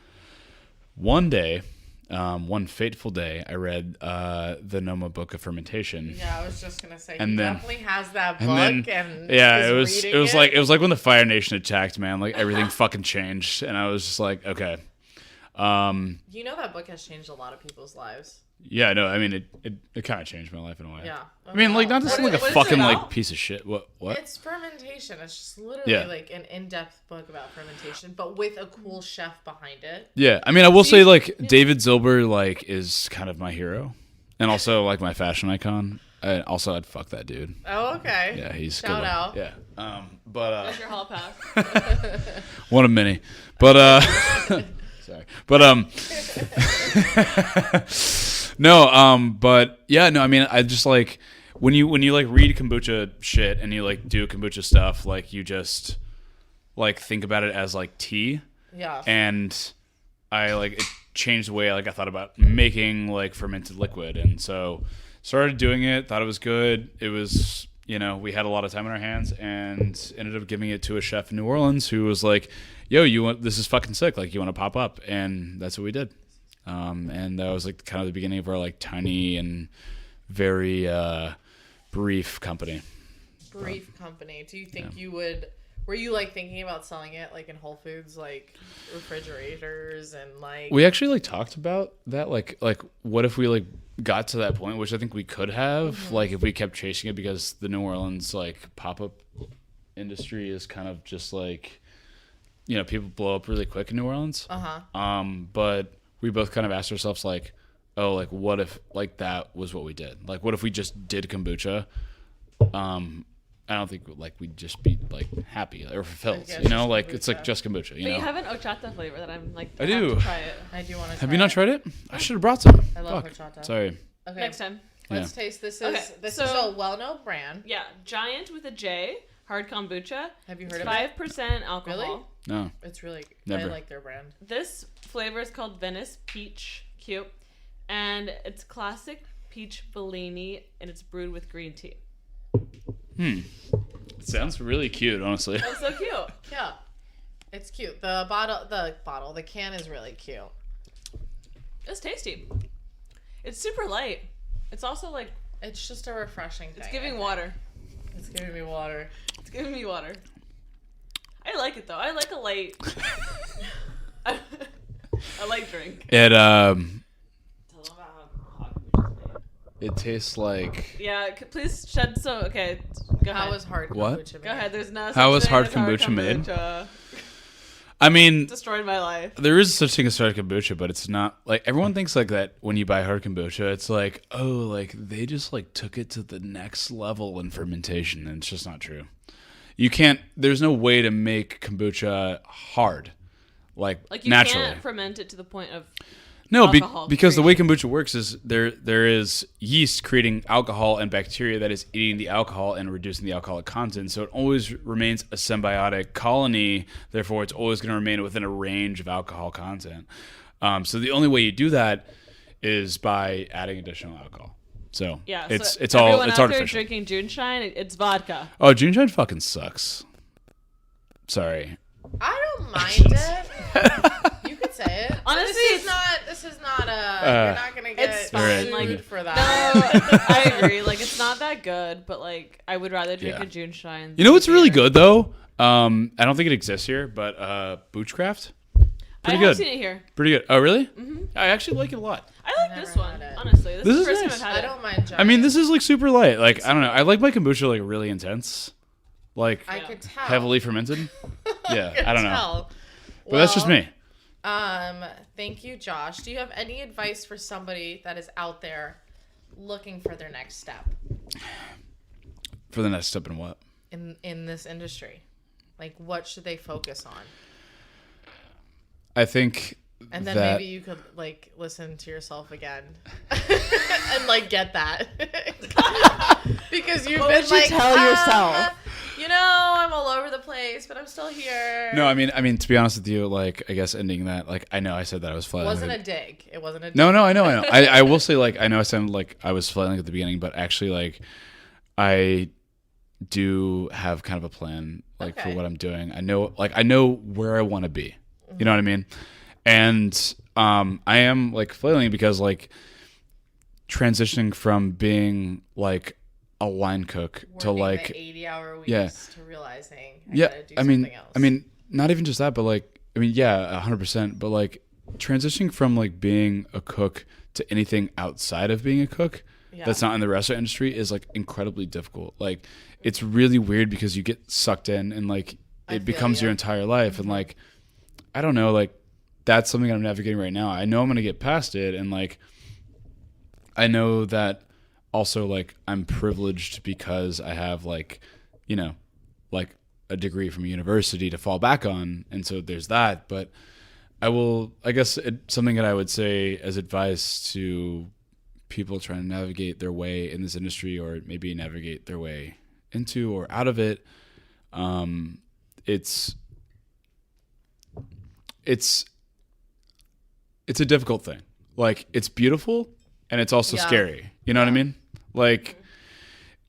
one day, one fateful day, I read the Noma Book of Fermentation. Yeah, I was just gonna say, and he then, definitely has that book, yeah, it was like when the Fire Nation attacked, man. Like everything fucking changed, and I was just like, okay. You know that book has changed a lot of people's lives. Yeah, no, I mean it kind of changed my life in a way. Yeah. I mean, like not just like a fucking like piece of shit. What? It's fermentation. It's just literally like an in-depth book about fermentation, but with a cool chef behind it. Yeah, I mean, I will say like David Zilber like is kind of my hero, and also like my fashion icon. I'd fuck that dude. Oh, okay. Yeah, he's shout out. Yeah. But That's your hall pass. one of many. But sorry. But no, but yeah, no, I mean, I just like when you like read kombucha shit and you like do kombucha stuff, like you just like think about it as like tea. Yeah. And I like it changed the way like I thought about making like fermented liquid, and so started doing it, thought it was good. It was, you know, we had a lot of time on our hands and ended up giving it to a chef in New Orleans who was like, yo, this is fucking sick. Like, you want to pop up? And that's what we did. And that was like kind of the beginning of our like tiny and very brief company. Company. Do you think you would? Were you like thinking about selling it like in Whole Foods, like refrigerators and like? We actually like talked about that. Like what if we like got to that point, which I think we could have, like if we kept chasing it, because the New Orleans like pop up industry is kind of just like, you know, people blow up really quick in New Orleans. But we both kind of asked ourselves like, oh, like what if like that was what we did? Like what if we just did kombucha? I don't think like we'd just be like happy or fulfilled, you know, like kombucha. It's like just kombucha, you know. But you have an horchata flavor that I'm like, I do. To try it. I do want to. Have you not tried it? I should have brought some. I love horchata. Sorry. Okay. Next time. Let's taste. This is a well-known brand. Yeah, Giant with a J, hard kombucha. Have you heard of it? 5% alcohol. Really? No. It's really. Never. I like their brand. This flavor is called Venice Peach. Cute. And it's classic peach Bellini, and it's brewed with green tea. It sounds really cute, honestly. It's so cute. Yeah. It's cute. The can is really cute. It's tasty. It's super light. It's also like... It's just a refreshing thing. It's giving water. It's giving me water. It's giving me water. I like it, though. I like a light... a light drink. It tastes like... Yeah, please shed some... Okay, go ahead. How is hard kombucha what? made? Go ahead, there's no... How is hard kombucha made? I mean... Destroyed my life. There is such thing as hard kombucha, but it's not... Like, everyone thinks like that when you buy hard kombucha. It's like, oh, like, they just, like, took it to the next level in fermentation, and it's just not true. You can't... There's no way to make kombucha hard. Like you naturally. Can't ferment it to the point of... No, because the way kombucha works is there is yeast creating alcohol and bacteria that is eating the alcohol and reducing the alcoholic content. So it always remains a symbiotic colony. Therefore, it's always going to remain within a range of alcohol content. So the only way you do that is by adding additional alcohol. So yeah, it's all artificial. Everyone drinking Juneshine, it's vodka. Oh, Juneshine fucking sucks. Sorry. I don't mind it. You could say it. Honestly, this is not you're not gonna get it's fine. sued Like, for that. No, I agree. Like, it's not that good, but like, I would rather drink a Juneshine. You know what's really good though? I don't think it exists here, but Boochcraft. Pretty good. I've seen it here. Pretty good. Oh, really? Mm-hmm. I actually like it a lot. I like this one, honestly. This is the first nice. time I've had it. I don't mind. I mean, this is like super light. Like, I don't know. I like my kombucha like really intense. Like I could tell. Heavily fermented. Yeah, I don't know. Well, But that's just me. Thank you, Josh. Do you have any advice for somebody that is out there looking for their next step? For the next step in what? In this industry. Like, what should they focus on? I think and then maybe you could, like, listen to yourself again and, like, get that. Because you've been like, tell yourself? You know, I'm all over the place, but I'm still here. No, I mean, to be honest with you, like, I guess ending that, like, I know I said that I was flailing. It wasn't a dig. It wasn't a dig. No, I know. I will say, like, I know I sounded like I was flailing at the beginning, but actually, like, I do have kind of a plan, like, for what I'm doing. I know where I want to be. You know what I mean? And I am, like, flailing because, like, transitioning from being, like, a line cook working to, like, the 80-hour weeks to realizing I gotta do I mean, not even just that, but, like, 100%, but, like, transitioning from, like, being a cook to anything outside of being a cook that's not in the restaurant industry is, like, incredibly difficult. Like, it's really weird because you get sucked in and, like, it becomes your entire life. And, like, I don't know, like, that's something I'm navigating right now. I know I'm going to get past it. And, like, I know that also, like, I'm privileged because I have, like, you know, like, a degree from a university to fall back on. And so there's that. But I guess something that I would say as advice to people trying to navigate their way in this industry, or maybe navigate their way into or out of it, it's a difficult thing. Like, it's beautiful and it's also scary. You know what I mean? Like,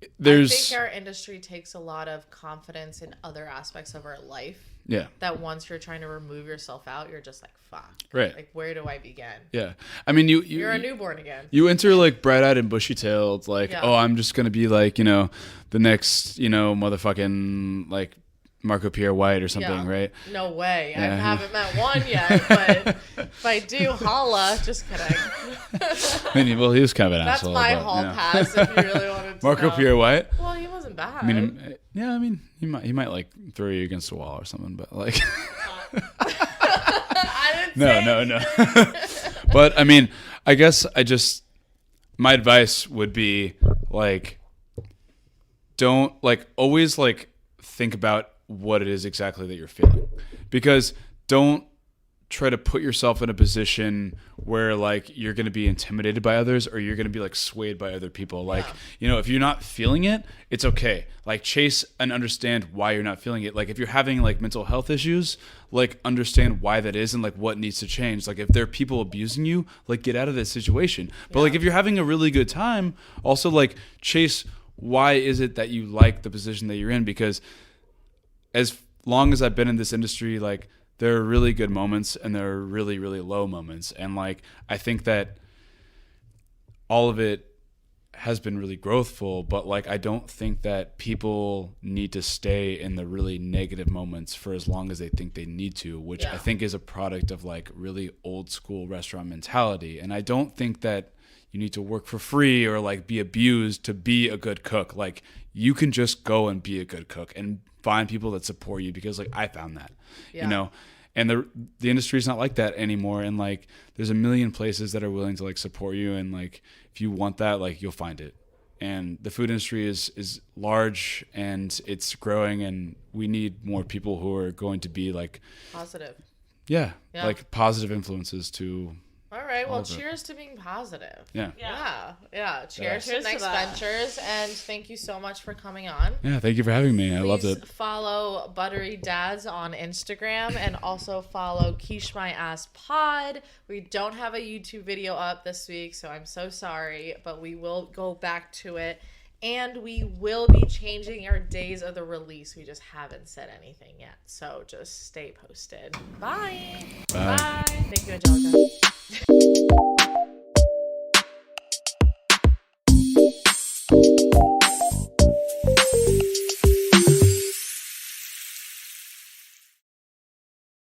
I think our industry takes a lot of confidence in other aspects of our life. Yeah. That once you're trying to remove yourself out, you're just like, fuck. Right. Like, where do I begin? Yeah. I mean, you're a newborn again. You enter, like, bright-eyed and bushy-tailed, like, oh, I'm just going to be, like, you know, the next, you know, motherfucking, like, Marco Pierre White or something, right? No way. Yeah. I haven't met one yet, but if I do, holla. Just kidding. I mean, well, he was kind of an That's asshole. That's my hall pass if you really wanted to Marco Pierre White? Well, he wasn't bad. I mean, yeah, I mean, he might like throw you against the wall or something, but, like... I didn't No. But, I mean, I guess my advice would be, like, don't, like, always, like, think about what it is exactly that you're feeling, because don't try to put yourself in a position where, like, you're going to be intimidated by others, or you're going to be, like, swayed by other people. Like, you know, if you're not feeling it, it's okay. Like, chase and understand why you're not feeling it. Like, if you're having, like, mental health issues, like, understand why that is and, like, what needs to change. Like, if there are people abusing you, like, get out of that situation. But, like, if you're having a really good time, also, like, chase why is it that you like the position that you're in, because as long as I've been in this industry, like, there are really good moments and there are really, really low moments. And, like, I think that all of it has been really growthful, but, like, I don't think that people need to stay in the really negative moments for as long as they think they need to, which I think is a product of, like, really old school restaurant mentality. And I don't think that you need to work for free or, like, be abused to be a good cook. Like, you can just go and be a good cook and find people that support you, because, like, I found that, you know, and the industry is not like that anymore. And, like, there's a million places that are willing to, like, support you. And, like, if you want that, like, you'll find it. And the food industry is large and it's growing, and we need more people who are going to be, like, positive. Yeah. Like, positive influences to. All right. Well, cheers to being positive. Yeah. Cheers to next ventures. And thank you so much for coming on. Yeah. Thank you for having me. I loved it. Follow Buttery Dads on Instagram, and also follow Quiche My Ass Pod. We don't have a YouTube video up this week, so I'm so sorry, but we will go back to it. And we will be changing our days of the release. We just haven't said anything yet. So just stay posted. Bye. Bye. Thank you, Angelica.